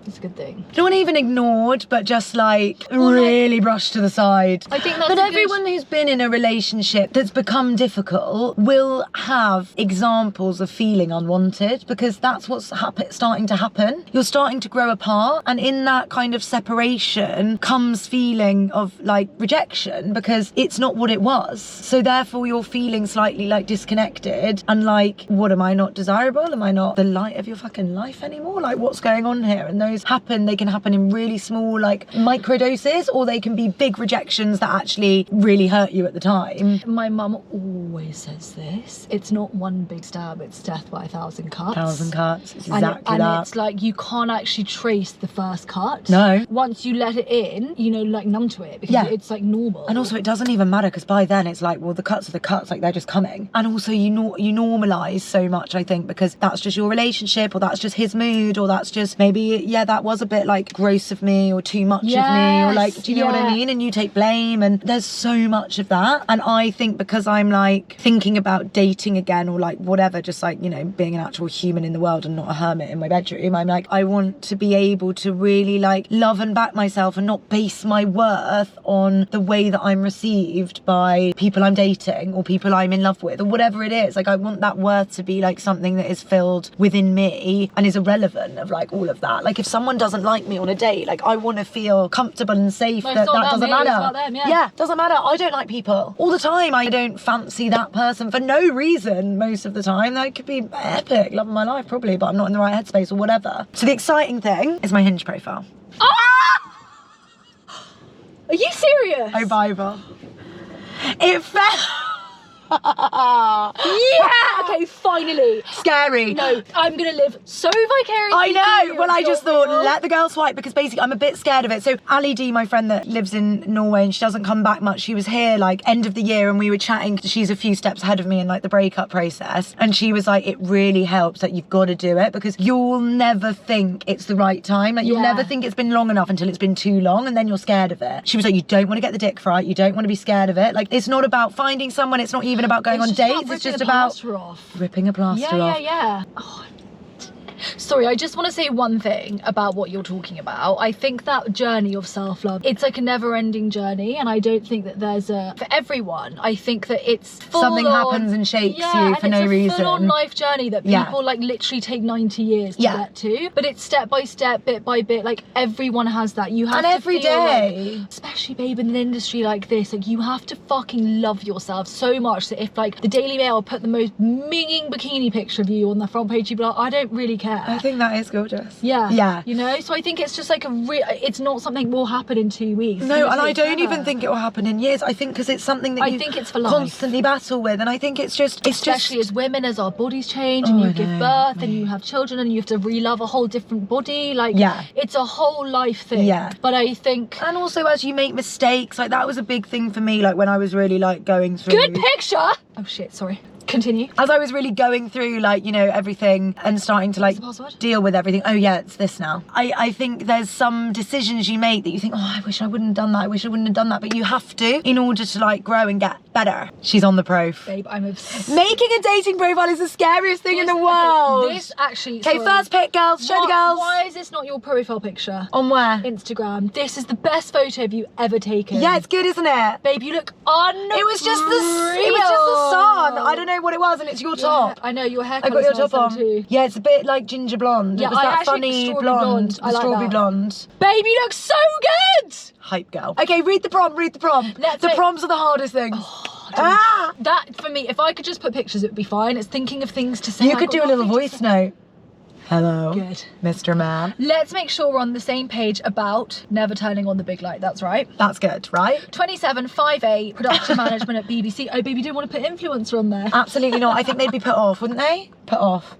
It's a good thing. Not even ignored, but just like really brushed to the side. I think that's But everyone who's been in a relationship that's become difficult will have examples of feeling unwanted, because that's what's starting to happen. You're starting to grow apart, and in that kind of separation comes feeling of like rejection, because it's not what it was. So therefore you're feeling slightly like disconnected and like, what, am I not desirable? Am I not the light of your fucking life anymore? Like what's going on here? And those they can happen in really small like micro doses, or they can be big rejections that actually really hurt you at the time. My mum always says this, it's not one big stab, it's death by 1,000 cuts. 1,000 cuts, it's exactly and that. It's like you can't actually trace the first cut. No. Once you let it in, you know, like numb to it, because it's like normal. And also it doesn't even matter, because by then it's like, well, the cuts are the cuts, like they're just coming. And also you normalise so much, I think, because that's just your relationship, or that's just his mood, or that's just maybe, that was a bit like gross of me or too much of me, or like, do you know what I mean? And you take blame, and there's so much of that. And I think because I'm like thinking about dating again, or like whatever, just like, you know, being an actual human in the world and not a hermit in my bedroom, I'm like, I want to be able to really like love and back myself and not base my worth on the way that I'm received by people I'm dating or people I'm in love with or whatever it is. Like I want that worth to be like something that is filled within me and is irrelevant of like all of that. Like if someone doesn't like me on a date, like I want to feel comfortable and safe. Well, that it's not about doesn't me, it's matter. about them, yeah. Doesn't matter. I don't like people all the time. I don't fancy that person for no reason most of the time. That could be epic, love of my life probably, but I'm not in the right headspace or whatever. So the exciting thing is my Hinge profile. Ah! Are you serious? Oh, Bible. It felt... Yeah! Okay, finally. Scary. No, I'm gonna live so vicariously. I know. through Well, I your just thought, video. let the girl swipe, because basically I'm a bit scared of it. So Ali D, my friend that lives in Norway and she doesn't come back much, she was here like end of the year and we were chatting. She's a few steps ahead of me in like the breakup process. And she was like, it really helps that you've got to do it, because you'll never think it's the right time. Like you'll Yeah. never think it's been long enough until it's been too long, and then you're scared of it. She was like, you don't want to get the dick fright. You don't want to be scared of it. Like it's not about finding someone. It's not even about going on dates. It's just about ripping a plaster off. Yeah. Oh, sorry, I just want to say one thing about what you're talking about. I think that journey of self-love, it's like a never-ending journey, and I don't think that there's a for everyone. I think that it's Something happens and shakes you for no reason. It's a full-on life journey that people like literally take 90 years to get to, but it's step by step, bit by bit. Like everyone has that. You have and to every feel day, like, especially babe in an industry like this, like you have to fucking love yourself so much that if like the Daily Mail put the most minging bikini picture of you on the front page, you'd be like, I don't really care. I think that is gorgeous. Yeah. You know, so I think it's just like it's not something will happen in 2 weeks. No, and I don't even think it will happen in years. I think because it's something that I you think it's for life. constantly battle with, and I think it's just especially as women, as our bodies change and you give birth and you have children and you have to re-love a whole different body. Like it's a whole life thing. Yeah. But I think, and also as you make mistakes, like that was a big thing for me. Like when I was really like going through. Good picture. Oh shit, sorry. Continue. As I was really going through like, you know, everything and starting to like deal with everything. Oh yeah, it's this now. I think there's some decisions you make that you think, oh, I wish I wouldn't have done that. I wish I wouldn't have done that. But you have to in order to like grow and get better. She's on the proof. Babe, I'm obsessed. Making a dating profile is the scariest thing in the world. This actually. Okay, first pick, girls. Show the girls. Why is this not your profile picture? On where? Instagram. This is the best photo of you ever taken. Yeah, it's good, isn't it? Babe, you look unreal. It was just the sun. I don't know what it was, and it's your top. I know, your hair I got your colour's top nice on. too. Yeah, it's a bit like ginger blonde. Yeah, it was I that actually funny strawberry blonde. I like strawberry that. blonde. Babe, you look so good. Hype girl. Okay, read the prompt. The prompts are the hardest things. That, for me, if I could just put pictures, it would be fine. It's thinking of things to say. You could do a little voice note. Hello, good, Mr. Man. Let's make sure we're on the same page about never turning on the big light. That's right. That's good, right? 2758, production management at BBC. Oh, baby, you don't want to put influencer on there. Absolutely not. I think they'd be put off, wouldn't they? Put off.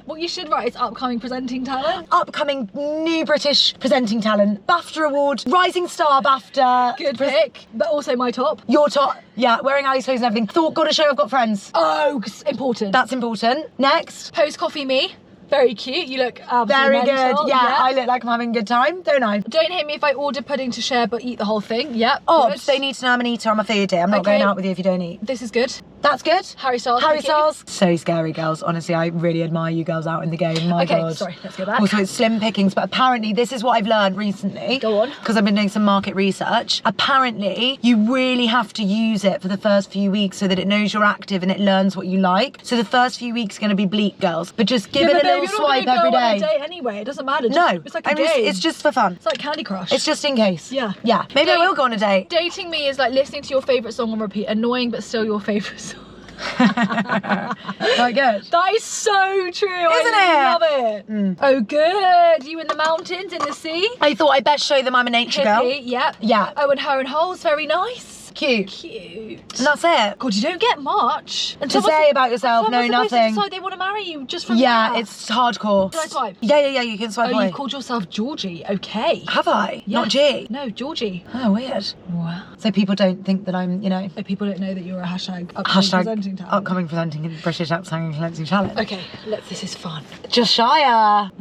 What you should write is upcoming presenting talent. Upcoming new British presenting talent. BAFTA award. Rising star BAFTA. Good pick. But also my top. Your top. Yeah, wearing Ali's clothes and everything. Thought, gotta show I've got friends. Oh, important. That's important. Next. Post coffee me. Very cute. You look absolutely very mental. good. Yeah, I look like I'm having a good time, don't I? Don't hate me if I order pudding to share but eat the whole thing. Yep. Obs, they need to know I'm an eater. I'm a foodie. I'm not going out with you if you don't eat. This is good. That's good. Harry Styles. Harry Styles. So scary, girls. Honestly, I really admire you girls out in the game. My God. Okay, sorry, let's go back. Also, it's slim pickings, but apparently this is what I've learned recently. Go on. Because I've been doing some market research. Apparently, you really have to use it for the first few weeks so that it knows you're active and it learns what you like. So the first few weeks are going to be bleak, girls. But just give it a little swipe every day. On a date anyway, it doesn't matter. No, it's like a game. It's just for fun. It's like Candy Crush. It's just in case. Yeah. Yeah. Maybe I will go on a date. Dating me is like listening to your favourite song on repeat. Annoying, but still your favourite song. Quite good. That is so true. I love it. Oh, good. You in the mountains, in the sea. I thought I'd best show them I'm a nature girl. Yep. Yeah. Oh, and her and holes, very nice. Cute. And that's it. God, you don't get much. And to say about yourself, no, nothing. Decide they want to marry you just from that. Yeah, it's hardcore. Can I swipe? Yeah, you can swipe away. You've called yourself Georgie. Okay. Have I? Yeah. Not G? No, Georgie. Oh, weird. Wow. So people don't think that I'm, you know. Oh, people don't know that you're a presenting talent. Upcoming presenting British upcoming presenting talent. Okay, this is fun. Just shyer.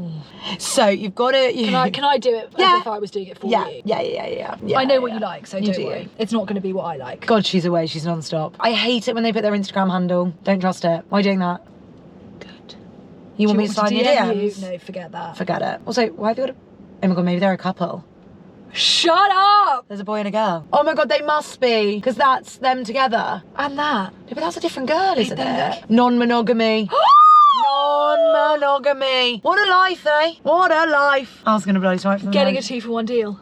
So you've got to. Can I do it as if I was doing it for you? Yeah. I know what you like, so don't worry. It's not going to be what I like. God, she's away. She's non-stop. I hate it when they put their Instagram handle. Don't trust it. Why are you doing that? Good. You want me to slide in your DMs? No, forget that. Forget it. Also, why have you got a... Oh my God, maybe they're a couple. Shut up! There's a boy and a girl. Oh my God, they must be, because that's them together. And that. No, but that's a different girl, isn't it? Non-monogamy. Non-monogamy. What a life, eh? What a life. I was going to blow swipe for the Getting a nose. 2-for-1 deal.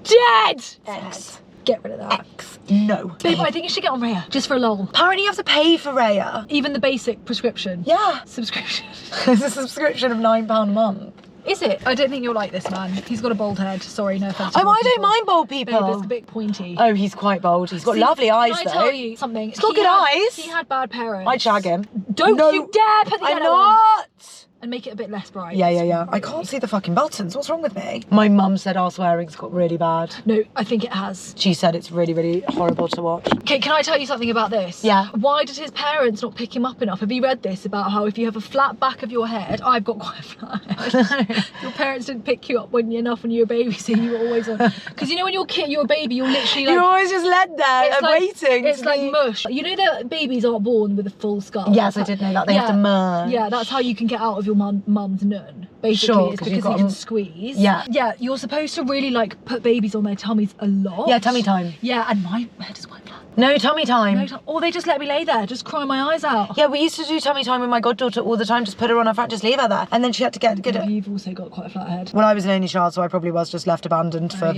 Dead! X. Get rid of that. X. No. Babe, I think you should get on Rhea, just for a lol. Apparently you have to pay for Rhea. Even the basic prescription. Yeah. Subscription. It's a subscription of £9 a month. Is it? I don't think you'll like this man. He's got a bald head. Sorry, no offense. Oh, I don't mind bald people. Babe, it's a bit pointy. Oh, he's quite bold. He's got lovely eyes, Can though. I tell you something? He's got good eyes. He had bad parents. I'd shag him. Don't you dare put the I'm yellow on. not. And make it a bit less bright. Yeah. I can't see the fucking buttons. What's wrong with me? My mum said our swearing's got really bad. No, I think it has. She said it's really, really horrible to watch. Okay, can I tell you something about this? Yeah. Why did his parents not pick him up enough? Have you read this about how if you have a flat back of your head, I've got quite a flat head. Your parents didn't pick you up when you were a baby, so you were always on. Because you know when you're a baby, you're literally like. You're always just led there and waiting. It's like mush. You know that babies aren't born with a full skull. Yes, I did know that. They have to merge. Yeah, that's how you can get out of your mum's nun. Basically, Sure, it's 'cause because you've got you can them- squeeze. Yeah. Yeah, you're supposed to really like put babies on their tummies a lot. Yeah, tummy time. Yeah, and my head is quite flat. No tummy time. Or they just let me lay there, just cry my eyes out. Yeah, we used to do tummy time with my goddaughter all the time. Just put her on her front, just leave her there. And then she had to get good at. You've also got quite a flat head. Well, I was an only child, so I probably was just left abandoned for,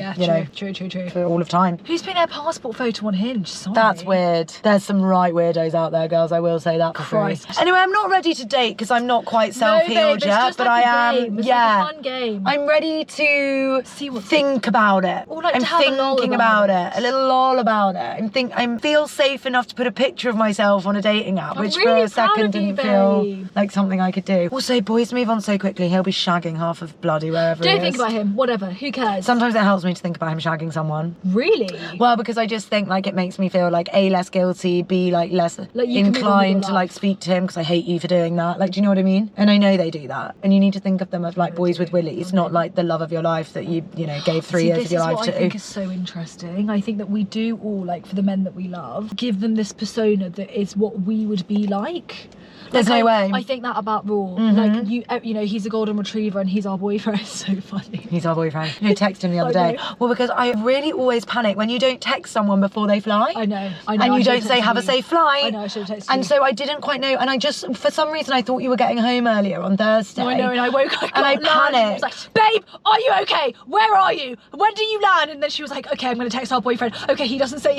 True. for all of time. Who's putting their passport photo on Hinge? Sorry. That's weird. There's some right weirdos out there, girls. I will say that for free. Christ. Anyway, I'm not ready to date because I'm not quite self-healed it's yet, just but like I a am. game. It's Yeah, like a fun game. I'm ready to See what's think about it. Or like I'm to have a lull thinking about about it. A little lull about it. I feel safe enough to put a picture of myself on a dating app, I'm which really for a second proud of you, didn't feel babe. like something I could do. Also, boys move on so quickly. He'll be shagging half of bloody wherever he Don't is. think about him. Whatever. Who cares? Sometimes it helps me to think about him shagging someone. Really? Well, because I just think like it makes me feel like A, less guilty, B, like less Like, you can move on with inclined your to life. like speak to him because I hate you for doing that. Like, do you know what I mean? And I know they do that. And you need to think of them as like boys with willies, not like the love of your life that you gave 3 years of your life This is what I think is so interesting. I think that we do all, like, for the men that we love, give them this persona that is what we would be like. There's no way. I think that about Raw. Mm-hmm. Like, he's a golden retriever and he's our boyfriend. It's so funny. He's our boyfriend. You texted him the other I day. know. Well, because I really always panic when you don't text someone before they fly. I know. And I you should've don't say, texted have a you. safe flight. I know, I should have texted And you. so I didn't quite know. And I just, for some reason, I thought you were getting home earlier on Thursday. No, I know, and I woke up and I and I was panicked. like, babe, are you okay? Where are you? When do you land? And then she was like, okay, I'm going to text our boyfriend. Okay, he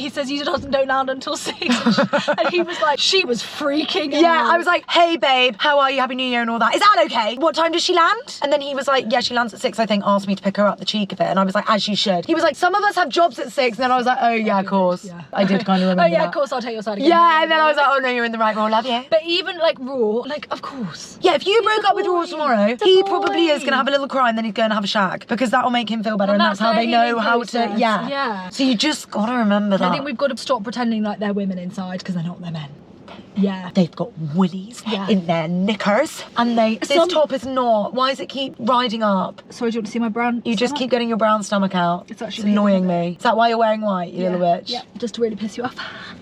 says he don't land until 6. And he was like, she was freaking out. Yeah, I was like, hey babe, how are you? Happy New Year and all that. Is that okay? What time does she land? And then he was like, yeah, she lands at 6, I think, asked me to pick her up, the cheek of it. And I was like, as you should. He was like, some of us have jobs at 6. And then I was like, oh yeah, of course. Yeah. I did kind of remember Oh yeah, that. of course, I'll take your side again. Yeah, and then I was like, oh no, you're in the right role, love you. But even like Raw, like, of course. Yeah, if you He's broke a up with Raw boy. tomorrow, He's a he boy. probably is going to have a little cry and then he's going to have a shag because that'll make him feel better and that's how their they know healing how process. to, Yeah. So you just got to remember that. I think we've got to stop pretending like they're women inside because they're not, they're men. Yeah. They've got willies Yeah. in their knickers and this top is not. Why does it keep riding up? Sorry, do you want to see my brown? You just keep getting your brown stomach out. It's actually annoying painful. me. Is that why you're wearing white, you little bitch? Yeah, just to really piss you off.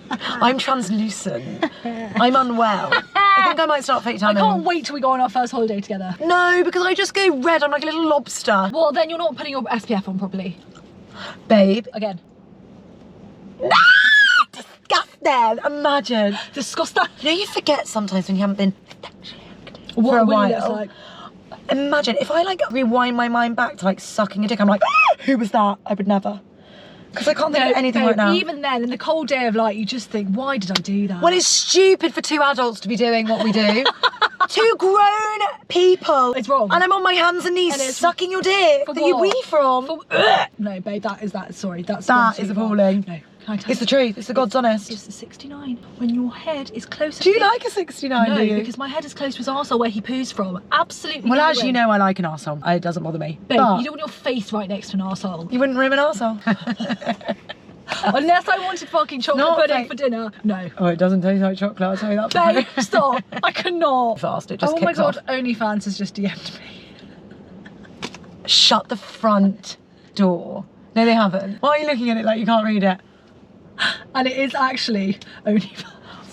I'm translucent. I'm unwell. I think I might start fake I tanning. can't wait till we go on our first holiday together. No, because I just go red. I'm like a little lobster. Well, then you're not putting your SPF on properly. Babe. Again. Disgusting. Imagine. Disgusting. You know, you forget sometimes when you haven't been sexually active What for a Willy while. looks like. Imagine if I like rewind my mind back to like sucking a dick. I'm like, ah, who was that? I would never. Because I can't think of anything right now. Even then, in the cold day of light, you just think, why did I do that? Well, it's stupid for 2 adults to be doing what we do. 2 grown people. It's wrong. And I'm on my hands and knees And it's- sucking your dick For that you what? wee from. No, babe, sorry, that's That gone is too far. appalling. No, can I tell It's the you? truth. It's the God's honest. It's the 69 when your head is closer Do you to like a 69, No, do you? because my head is close to his arsehole where he poos from. Absolutely. Well, no as way. you know, I like an arsehole. It doesn't bother me. Babe, But you don't want your face right next to an arsehole. you wouldn't rim an arsehole. Unless I wanted fucking chocolate Not pudding fake. for dinner. No. Oh, it doesn't taste like chocolate, I'll tell you that. Babe, stop. I cannot. Fast, it just Oh my kicks god, off. OnlyFans has just DM'd me. Shut the front door. No, they haven't. Why are you looking at it like you can't read it? And it is actually OnlyFans.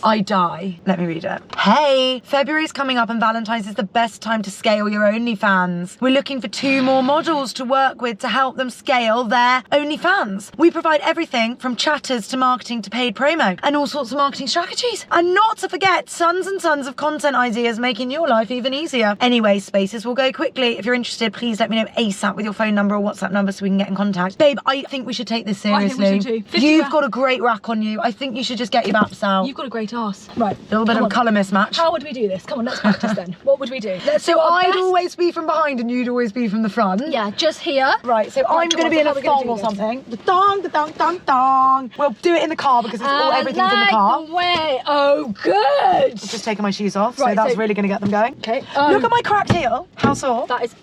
I die. Let me read it. Hey, February's coming up and Valentine's is the best time to scale your OnlyFans. We're looking for 2 more models to work with to help them scale their OnlyFans. We provide everything from chatters to marketing to paid promo and all sorts of marketing strategies. And not to forget, tons and tons of content ideas making your life even easier. Anyway, spaces will go quickly. If you're interested, please let me know ASAP with your phone number or WhatsApp number so we can get in contact. Babe, I think we should take this seriously. I think we should too. You've got a great rack on you. I think you should just get your baps out. You've got a great ass. Right. A little bit of a colour mismatch. How would we do this? Come on, let's practice then. What would we do? So I'd always be from behind and you'd always be from the front. Yeah, just here. Right, so I'm going to be in a thong or something. The thong, the thong, thong, thong. We'll do it in the car because it's all everything's in the car. Way. Oh, good. I've just taken my shoes off, Right, so that's so- really going to get them going. Okay. Look at my cracked heel. How sore? That is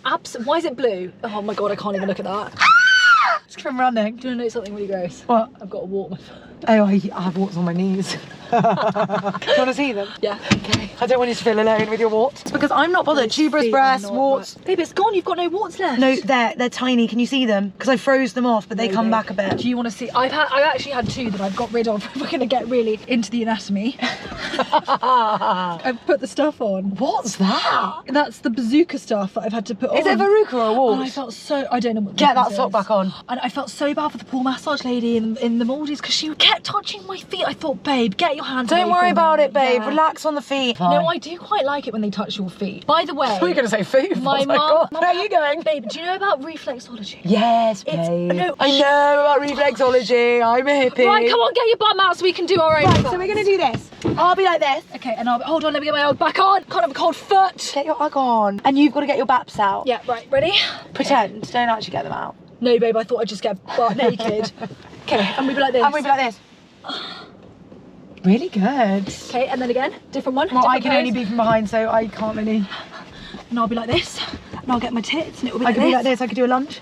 Why is it blue? Oh my god, I can't even look at that. It's from running. Do you want to know something really gross? What? I've got a wart on my foot. Oh, I have warts on my knees. Do you want to see them? Yeah. Okay. I don't want you to feel alone with your warts. It's because I'm not bothered. Those Tuberous feet are breasts, not warts. right. Babe, it's gone. You've got no warts left. No, they're tiny. Can you see them? Because I froze them off, but they come back a bit. Do you want to see? I actually had 2 that I've got rid of. We're going to get really into the anatomy. I've put the stuff on. What's that? That's the bazooka stuff that I've had to put on. Is it verruca or a wart? And I felt so, I don't know what the Get that difference sock is. back on. And I felt so bad for the poor massage lady in the Maldives because she kept touching my feet. I thought, babe, get your hands Don't away worry from about me. it, babe. Yeah. Relax on the feet. No, I do quite like it when they touch your feet. By the way, I thought you were going to say food. my Oh mum. God. Where are you going? Babe, do you know about reflexology? Yes, babe. no, I know about reflexology. I'm a hippie. Right, come on, get your bum out so we can do our own. Right, so we're going to do this. I'll be like this. Okay, and hold on, let me get my old back on. Can't have a cold foot. Get your Ugg on. And you've got to get your baps out. Yeah, right, ready? Pretend. Don't actually get them out. No, babe, I thought I'd just get butt naked. Okay, and we'd be like this. And we'll be like this. Really good. Okay, and then again, different one. Well, I different can pose. only be from behind, so I can't really. And I'll be like this, and I'll get my tits, and it'll be I like could this. be like this. I could do a lunge.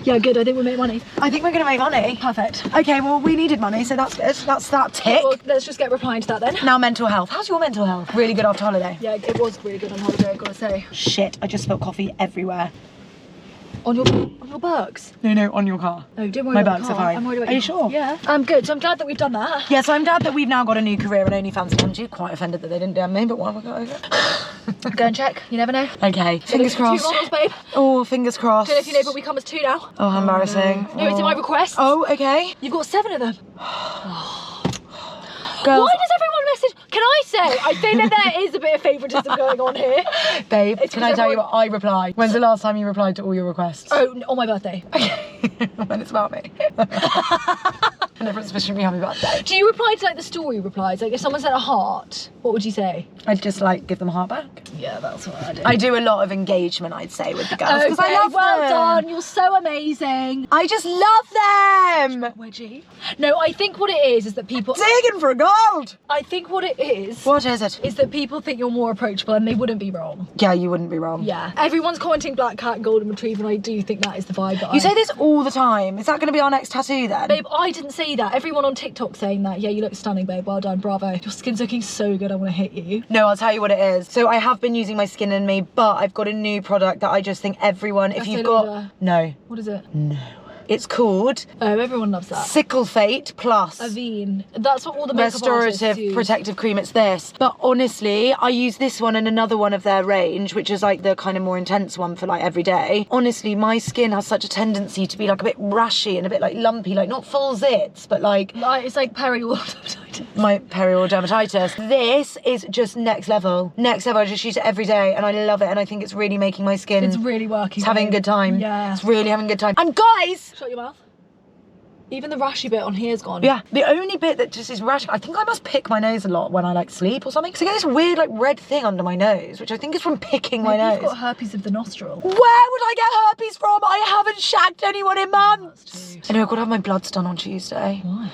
Yeah, good. I think we make money. I think we're going to make money. Perfect. Okay, well, we needed money, so that's good. That's that tick. Well, let's just get replying to that then. Now, mental health. How's your mental health? Really good after holiday. Yeah, it was really good on holiday, I've got to say. Shit, I just spilled coffee everywhere. On your Berks? No, on your car. No, don't worry My about Berks the are car. fine. I'm worried about Are you your sure? Yeah. I'm good. So I'm glad that we've done that. Yeah, so I'm glad that we've now got a new career in OnlyFans. I'm quite offended that they didn't DM me, but what have I got? Go and check. You never know. Okay, fingers Two models, crossed. babe. Oh, fingers crossed. Don't know if you know, but we come as 2 now. Oh, how embarrassing. No, it's in my request. Oh, okay. You've got 7 of them. Girls, Why does everyone message? Can I say? I think that there is a bit of favouritism going on here. babe, It's can I 'cause tell you everyone- what I reply? When's the last time you replied to all your requests? Oh, on my birthday. When it's about me. And everyone's wishing me happy birthday. Do you reply to like the story replies? Like if someone sent a heart, what would you say? I'd just like give them a heart back. Yeah, that's what I do. I do a lot of engagement, I'd say, with the girls. Because I love well them. done. You're so amazing. I just love them. Wedgie. No, I think what it is that people. Digging for gold. I think what it is. What is it? Is that people think you're more approachable and they wouldn't be wrong. Yeah, you wouldn't be wrong. Yeah. Everyone's commenting black cat and golden retriever, and I do think that is the vibe that You say this all the time. Is that going to be our next tattoo then? Babe, I didn't say that. Everyone on TikTok saying that. Yeah, you look stunning, babe. Well done, bravo. Your skin's looking so good. I want to hit you. No, I'll tell you what it is. So I have been using my Skin in Me, but I've got a new product that I just think everyone, if Estee you've got... Lauder. No. What is it? No. It's called Oh, everyone loves that. Sickle Fate Plus. Avene. That's what all the makeup artists Restorative use. protective cream. It's this, but honestly I use this one and another one of their range, which is like the kind of more intense one for like every day. Honestly, my skin has such a tendency to be like a bit rashy and a bit like lumpy, like not full zits, but like It's like peri-oral dermatitis. my perioral dermatitis. This is just next level. Next level. I just use it every day and I love it, and I think it's really making my skin. It's really working. It's having a good time. Yeah. It's really having a good time. And guys, Shut your mouth. Even the rashy bit on here's gone. yeah, the only bit that just is rash, I think I must pick my nose a lot when I like sleep or something. So I get this weird like red thing under my nose, which I think is from picking my Maybe nose. you've got herpes of the nostril. Where would I get herpes from? I haven't shagged anyone in months. That's true. I know, I've got to have my bloods done on Tuesday. Why?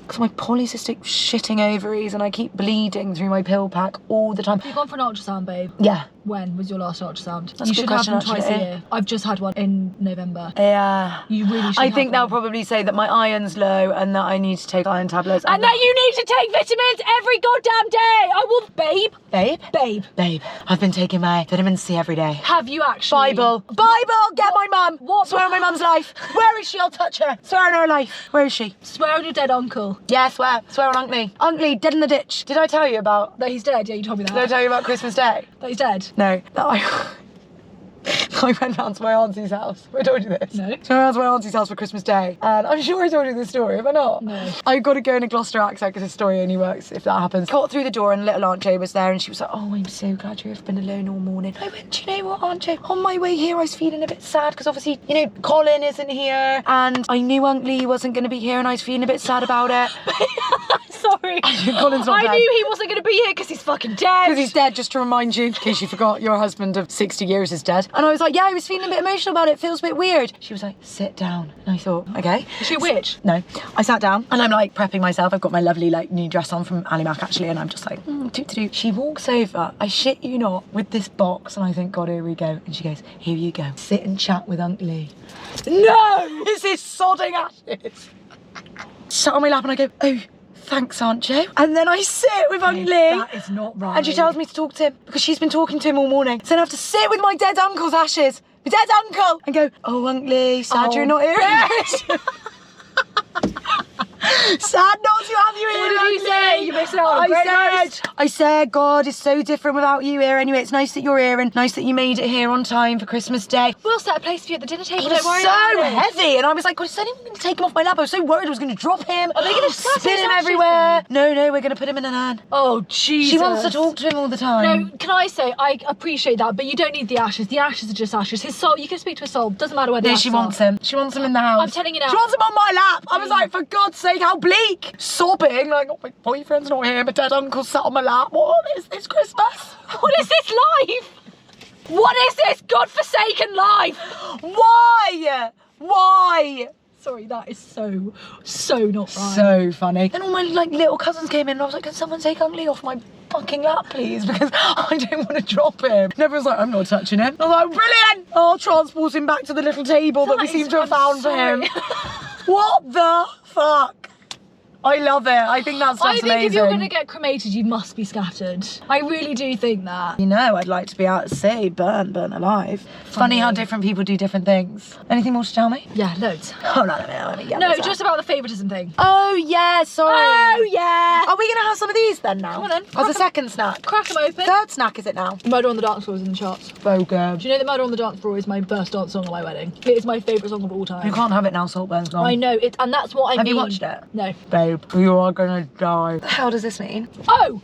Because my polycystic shitting ovaries and I keep bleeding through my pill pack all the time. You've gone for an ultrasound, babe. Yeah. When was your last ultrasound? That's You a good should have them question, twice a actually. year. I've just had one in November. Yeah. You really should I have think they'll one. probably say that my iron's low and that I need to take iron tablets. And that you need to take vitamins every goddamn day. I will, babe. Babe? Babe. Babe, I've been taking my vitamin C every day. Have you actually? Bible, get my mum. What? Swear on my mum's life. Where is she? I'll touch her. Swear on her life. Where is she? Swear on your dead uncle. Yeah, swear. Swear on Uncle. Uncle, dead in the ditch. Did I tell you about... That he's dead. Yeah, you told me that. Did I tell you about Christmas Day? That he's dead. No. I went round to my auntie's house. Have I told you this? No. So I went round to my auntie's house for Christmas Day. And I'm sure I told you this story, have I not? No. I've got to go in a Gloucester accent because this story only works if that happens. Got through the door and little Aunt Jo was there and she was like, oh, I'm so glad you've been alone all morning. I went, do you know what, Aunt Jo? On my way here, I was feeling a bit sad because obviously, you know, Colin isn't here and I knew Uncle Lee wasn't going to be here and I was feeling a bit sad about it. Sorry. Colin's not I dead. knew he wasn't going to be here because he's fucking dead. Because he's dead, just to remind you, in case you forgot, your husband of 60 years is dead. And I was like, yeah, I was feeling a bit emotional about it. It feels a bit weird. She was like, sit down. And I thought, okay. Is she a witch? No. I sat down and I'm like prepping myself. I've got my lovely like new dress on from Ali Mac actually, and I'm just like, toot. She walks over, I shit you not, with this box, and I think, God, here we go. And she goes, here you go. Sit and chat with Uncle Lee. No! It's his sodding ashes. Sat on my lap and I go, oh, thanks, Aunt Jo. And then I sit with Uncle Lee. That is not right. And she tells me to talk to him because she's been talking to him all morning. So then I have to sit with my dead uncle's ashes, my dead uncle, and go, oh, Uncle Lee, sad you're not here. Sad not to have you here. What did you Uncle say? Lee. You missed out on a great roast. I said, God, it's so different without you here. Anyway, it's nice that you're here and nice that you made it here on time for Christmas Day. We'll set a place for you at the dinner table. It was Don't worry so about it. heavy, and I was like, God, is anyone going to take him off my lap? I was so worried I was going to drop him. Are they going to scatter spin his him ashes everywhere? No, we're going to put him in an urn. Oh, Jesus. She wants to talk to him all the time. No, can I say, I appreciate that, but you don't need the ashes. The ashes are just ashes. His soul, you can speak to his soul. Doesn't matter where the No, ashes she wants him. She wants him in the house. I'm telling you now. She wants him on my lap. I was like, for God's sake, how bleak. Sobbing, like, oh, my boyfriend's not here. My dead uncle's sat on my lap. What is this Christmas? What is this life? What is this godforsaken life? Why? Sorry, that is so not right. So funny. Then all my like little cousins came in and I was like, can someone take Uncle Lee off my fucking lap, please? Because I don't want to drop him. And everyone's like, I'm not touching him. I was like, brilliant! I'll transport him back to the little table that we seem to have found for him. What the fuck? I love it. I think that's I think amazing. if you're going to get cremated, you must be scattered. I really do think that. You know, I'd like to be out at sea, burnt alive. Funny how different people do different things. Anything more to tell me? Yeah, loads. Hold on a minute, let me get No, this just out. about the favouritism thing. Oh, yeah, sorry. Oh, yeah. Are we going to have some of these then now? Come on then. As a second snack. Crack them open. Third snack is it now? Murder on the Dance Floor is in the charts. So good. Do you know that Murder on the Dance Floor is my first dance song at my wedding? It is my favourite song of all time. You can't have it now, Saltburn's gone. I know, it, and that's what I mean. Have you watched it? No. Babe, you are gonna die. What the hell does this mean? Oh!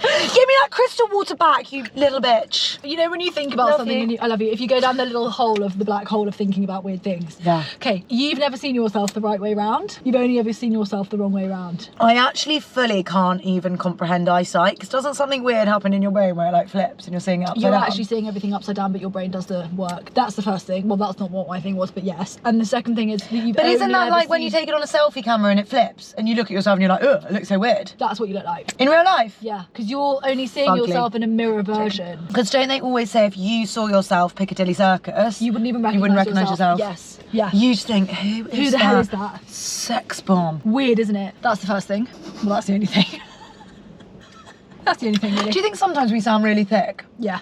Give me that crystal water back, you little bitch. You know when you think about Love something, you. and I love you, if you go down the little hole of the black hole of thinking about weird things. Yeah. Okay, you've never seen yourself the right way round. You've only ever seen yourself the wrong way round. I actually fully can't even comprehend eyesight, because doesn't something weird happen in your brain where it like flips and you're seeing it upside You're down? actually seeing everything upside down, but your brain does the work. That's the first thing. Well, that's not what my thing was, but yes. And the second thing is that you've But isn't only that ever like when you seen- take it on a selfie camera and it flips and you look at yourself and you're like, ugh, it looks so weird. That's what you look like. In real life? Yeah, because you're only seeing Ugly. yourself in a mirror version. Because don't they always say if you saw yourself Piccadilly Circus, You wouldn't even you wouldn't recognise yourself. yourself? Yes. Yeah. You just think, who the hell is that? Sex bomb. Weird, isn't it? That's the first thing. Well, that's the only thing. That's the only thing, really. Do you think sometimes we sound really thick? Yeah.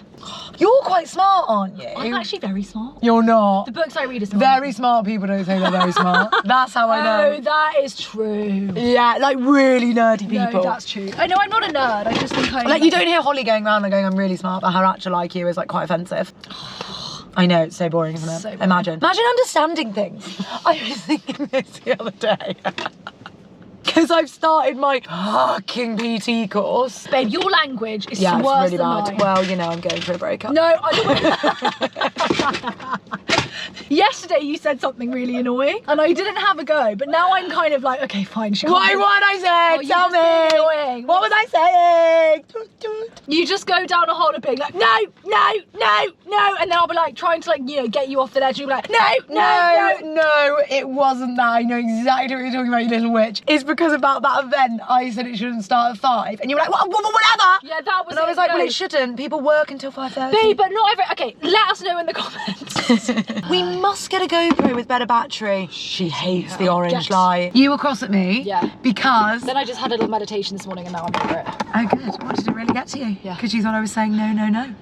You're quite smart, aren't you? I'm actually very smart. You're not. The books I read are smart. Very smart people don't say they're very smart. That's how I know. Oh, that is true. Yeah, like really nerdy people. No, that's true. I know I'm not a nerd. I just think I'm... Like you don't hear Holly going around and going, I'm really smart, but her actual IQ is like quite offensive. I know, it's so boring, isn't it? So boring. Imagine understanding things. I was thinking this the other day. Because I've started my fucking PT course. Babe, your language is Yeah, worse it's really than bad. mine. Well, you know, I'm going through a breakup. No, I don't... Yesterday you said something really annoying and I didn't have a go, but now I'm kind of like, okay, fine. What I said? Oh, Tell me. Annoying. What was I saying? You just go down a hole of being like, no, and then I'll be like trying to like, you know, get you off the ledge and you'll be like, No, it wasn't that. I know exactly what you're talking about, you little witch. It's because about that event, I said it shouldn't start at 5, and you were like, whatever. Yeah, that was. And I was like, well, it shouldn't. People work until 5:30. Babe, but not every. Okay, let us know in the comments. We must get a GoPro with better battery. She hates the orange light. You were cross at me. Yeah. Because. Then I just had a little meditation this morning and now I'm over it. Oh, good. What, did it really get to you? Yeah. Because you thought I was saying no.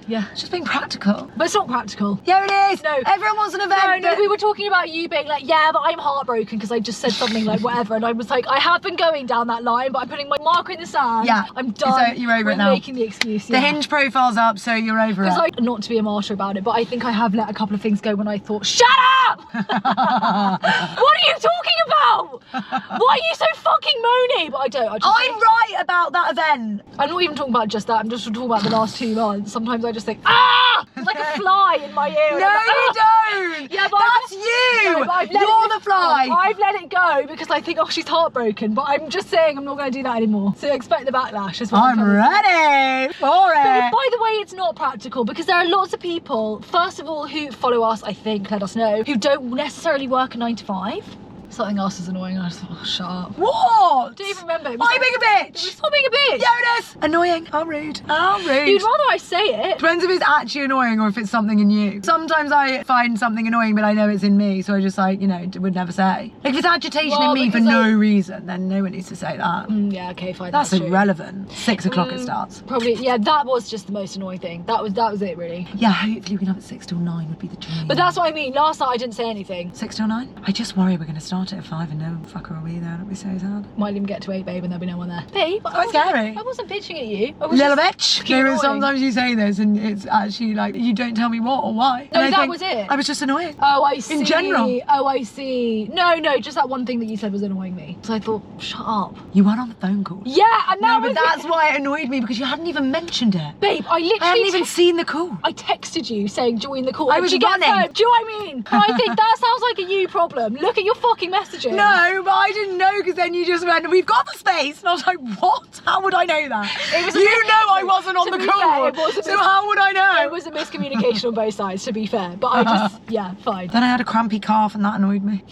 Yeah. It's just being practical. But it's not practical. Yeah, it is. No. Everyone wants an event. No, we were talking about you being like, yeah, but I'm heartbroken because I just said something like whatever, and I was like, I have been going down that line, but I'm putting my marker in the sand. Yeah. I'm done. So you're over with it now. Making the excuse. The Hinge profile's up, so you're over it. Because not to be a martyr about it, but I think I have let a couple of things go when I thought, shut up! What are you talking about? Why are you so fucking moany? But I don't. I'm right about that event. I'm not even talking about just that. I'm just talking about the last 2 months. Sometimes I just think, ah! It's like a fly in my ear. No, you don't. Yeah, but that's you. No, but You're the fly. I've let it go because I think, oh, she's heartbroken. But I'm just saying I'm not going to do that anymore. So expect the backlash. Is what I'm ready for it. But by the way, it's not practical because there are lots of people, first of all, who follow us, I think, let us know, who don't necessarily work a 9 to 5. Something else is annoying. I just thought, oh, shut up. What? Don't even remember. I'm being a bitch. Stop being a bitch. Yeah, it is. Annoying. How rude. How rude. You'd rather I say it. Depends if it's actually annoying or if it's something in you. Sometimes I find something annoying, but I know it's in me, so I just like, you know, would never say. Like if it's agitation in me for no reason, then no one needs to say that. Yeah, okay, fine. That's true. irrelevant. 6 o'clock it starts. Probably, yeah, that was just the most annoying thing. That was it, really. Yeah, hopefully we can have it 6 till 9 would be the dream. But that's what I mean. Last night I didn't say anything. 6 till 9? I just worry we're going to start it at 5 and no fucker will be there. That'll be so sad. Might even get to 8, babe, and there'll be no one there. Babe, quite scary. I wasn't bitching at you. Little bitch. No, but sometimes you say this and it's actually like, you don't tell me what or why. No, and that was it. I was just annoyed. Oh, I see. In general. Oh, I see. No, just that one thing that you said was annoying me. So I thought, shut up. You weren't on the phone call. Yeah, and now no, but that's why it annoyed me because you hadn't even mentioned it. Babe, I hadn't even seen the call. I texted you saying join the call. I was running. Do you know what I mean? I think that sounds like a you problem. Look at your fucking messages. No, but I didn't know because then you just went, we've got the space. And I was like, what? How would I know that? I wasn't on the call. So how would I know? It was a miscommunication on both sides, to be fair. But I just, yeah, fine. Then I had a crampy calf and that annoyed me.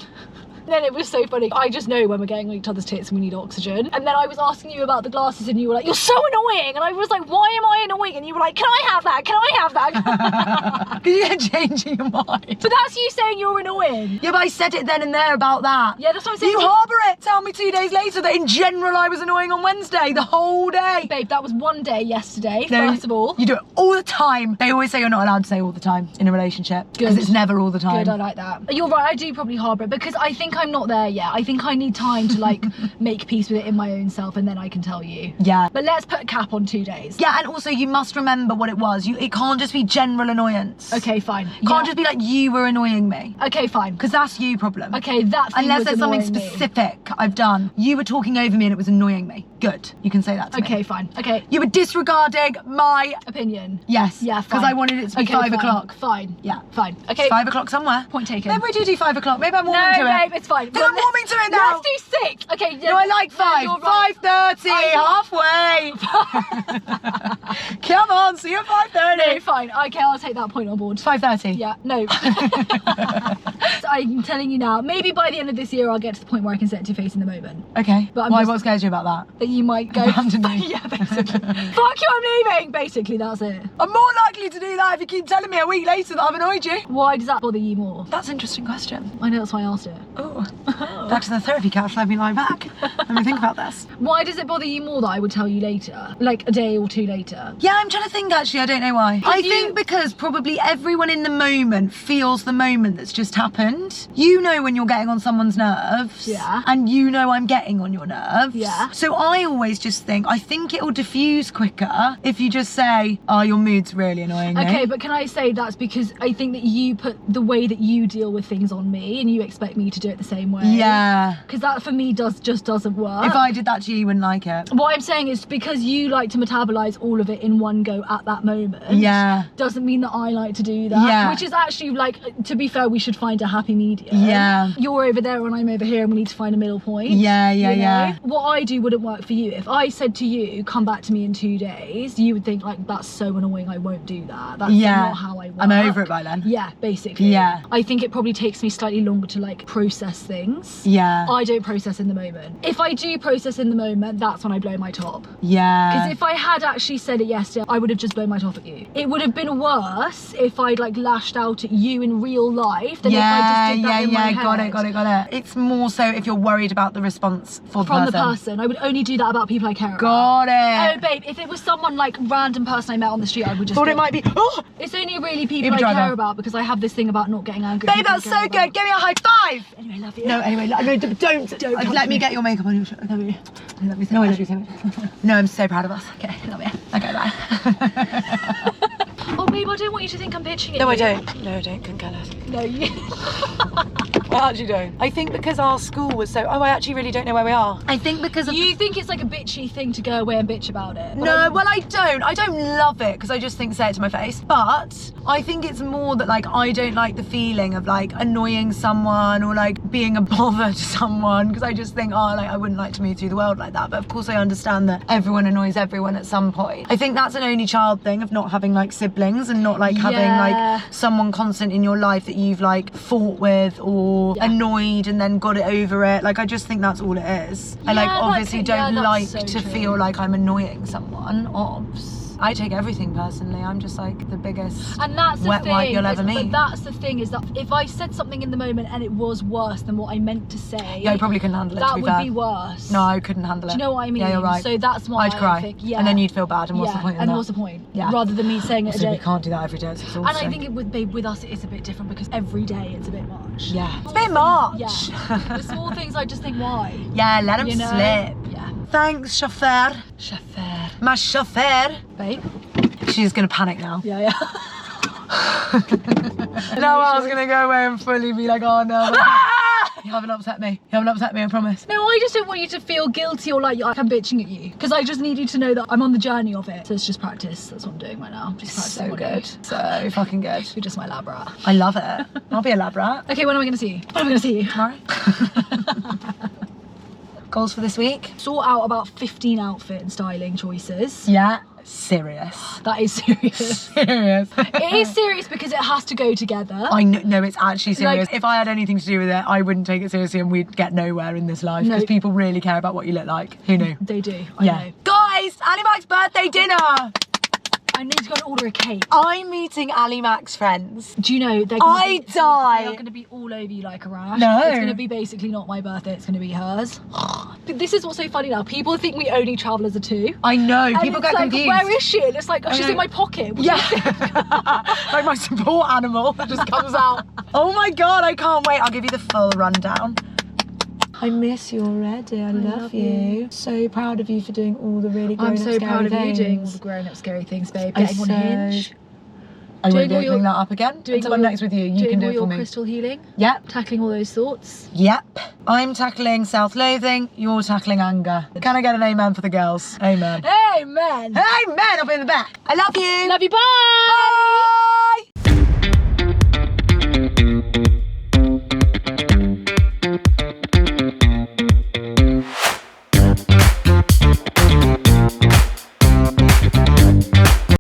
Then it was so funny. I just know when we're getting on each other's tits and we need oxygen. And then I was asking you about the glasses and you were like, you're so annoying. And I was like, why am I annoying? And you were like, can I have that? Can I have that? Because you're changing your mind. But that's you saying you're annoying. Yeah, but I said it then and there about that. Yeah, that's what I'm saying. You harbour it. Tell me 2 days later that in general I was annoying on Wednesday, the whole day. Babe, that was one day yesterday, first of all. You do it all the time. They always say you're not allowed to say all the time in a relationship. Because it's never all the time. Good, I like that. You're right, I do probably harbour it because I think I'm not there yet. I think I need time to like make peace with it in my own self and then I can tell you. Yeah. But let's put a cap on 2 days. Yeah, and also you must remember what it was. It can't just be general annoyance. Okay, fine. It can't just be like you were annoying me. Okay, fine. Because that's you problem. Okay, that thing Unless was there's something annoying specific I've done. You were talking over me and it was annoying me. Good. You can say that to me. Okay, fine. Okay. You were disregarding my opinion. Yes. Yeah, fine. Because I wanted it to be 5 o'clock. Fine. Yeah. Fine. Okay. It's 5 o'clock somewhere. Point taken. Maybe we do 5 o'clock. Maybe I'm warming to it. No, babe, it's fine. Then I'm warming to it now. Let's do 6. Okay. No, I like 5. No, right. 5:30. Halfway. Come on, see you at 5:30. No, fine. Okay, I'll take that point on board. 5:30. Yeah. No. So I'm telling you now. Maybe by the end of this year, I'll get to the point where I can set 2 face in the moment. Okay. But Why? What scares you about that? That you might go. Abandon me. Yeah, basically. Fuck you, I'm leaving. Basically, that's it. I'm more likely to do that if you keep telling me a week later that I've annoyed you. Why does that bother you more? That's an interesting question. I know, that's why I asked it. Oh. Back to the therapy couch. Let me lie back. Let me think about this. Why does it bother you more that I would tell you later? Like a day or 2 later? Yeah, I'm trying to think actually. I don't know why. I think because probably everyone in the moment feels the moment that's just happened. You know when you're getting on someone's nerves. Yeah. And you know I'm getting on your nerves. Yeah. So I I always just think, I think it'll diffuse quicker if you just say, oh, your mood's really annoying me. Okay, but can I say that's because I think that you put the way that you deal with things on me and you expect me to do it the same way. Yeah. Because that for me just doesn't work. If I did that to you, you wouldn't like it. What I'm saying is because you like to metabolize all of it in one go at that moment. Yeah. Doesn't mean that I like to do that. Yeah. Which is actually like, to be fair, we should find a happy medium. Yeah. You're over there and I'm over here and we need to find a middle point. Yeah, yeah, you know? yeah. What I do wouldn't work for you. If I said to you, come back to me in 2 days, you would think like, that's so annoying, I won't do that. That's not how I work. I'm over it by then. Yeah, basically. Yeah. I think it probably takes me slightly longer to like process things. Yeah. I don't process in the moment. If I do process in the moment, that's when I blow my top. Yeah. Because if I had actually said it yesterday, I would have just blown my top at you. It would have been worse if I'd like lashed out at you in real life than if I just did that in my head. Got it. It's more so if you're worried about the response from the person. I would only do that about people I care about. Got it. Oh babe, if it was someone like random person I met on the street, I would just thought it might be. Oh, it's only really people I care about because I have this thing about not getting angry. babe, that's so good. Give me a high five. Anyway, love you. No, anyway, no, don't let me get your makeup on your shirt. Let me say no, I love you so much. No, I'm so proud of us. Okay, love you. Okay, bye. Oh babe, I don't want you to think I'm bitching at you. No, I don't. No, I don't. Couldn't care less. No, you. I actually don't. I think because our school was so. Oh, I actually really don't know where we are. I think because of. You think it's like a bitchy thing to go away and bitch about it? No, well, I don't. I don't love it because I just think say it to my face. But I think it's more that like I don't like the feeling of like annoying someone or like being a bother to someone because I just think, oh, like I wouldn't like to move through the world like that. But of course, I understand that everyone annoys everyone at some point. I think that's an only child thing of not having like siblings and not like having like someone constant in your life that you've like fought with or annoyed and then got it over it. Like I just think that's all it is. I like obviously don't like so to feel like I'm annoying someone. Obs. I take everything personally. I'm just like the biggest and that's the wet thing, wipe you'll ever meet. But that's the thing is that if I said something in the moment and it was worse than what I meant to say, yeah, I probably couldn't handle it. That would be worse. No, I couldn't handle it. Do you know what I mean? Yeah, you're right. So that's why I'd cry. I think, and then you'd feel bad. And what's the point? And what's the point? Yeah. Rather than me saying it a day. We can't do that every day. It's exhausting. And I think it would be with us. It is a bit different because every day it's a bit much. Yeah, it's a bit much. Yeah. The small things I just think why. Yeah, let them slip. Yeah. Thanks, chauffeur. My chauffeur. Babe. She's gonna panic now. Yeah. No, I was gonna go away and fully be like, oh no. You haven't upset me. I promise. No, I just don't want you to feel guilty or like I'm bitching at you. Because I just need you to know that I'm on the journey of it. So it's just practice. That's what I'm doing right now. Just practicing. So good. So fucking good. You're just my lab rat. I love it. I'll be a lab rat. Okay, when am I gonna see you? Tomorrow. Goals for this week? Sort out about 15 outfit and styling choices. Yeah. Serious. That is serious. Serious. It is serious because it has to go together. I know, no, it's actually serious. Like, if I had anything to do with it, I wouldn't take it seriously and we'd get nowhere in this life because people really care about what you look like. Who knew? They do. I know. Guys, Ali Mac's birthday dinner. I need to go and order a cake. I'm meeting Ali Mac's friends. Do you know, they're die. going to be all over you like a rash. No. It's going to be basically not my birthday, it's going to be hers. This is what's so funny now. People think we only travel as a two. I know, people and get like, confused. Where is she? And it's like, oh, she's in my pocket. Yeah. Like my support animal that just comes out. Oh my God, I can't wait. I'll give you the full rundown. I miss you already. I love you. So proud of you for doing all the really grown-up scary things. I'm so proud of you doing all the grown-up scary things, babe. Getting on Hinge. I won't be opening that up again. Until I'm next with you. You can do it for me. Doing all your crystal healing. Yep. Tackling all those thoughts. Yep. I'm tackling self-loathing. You're tackling anger. Can I get an amen for the girls? Amen. Amen. Amen. Up in the back. I love you. Love you. Bye. Bye.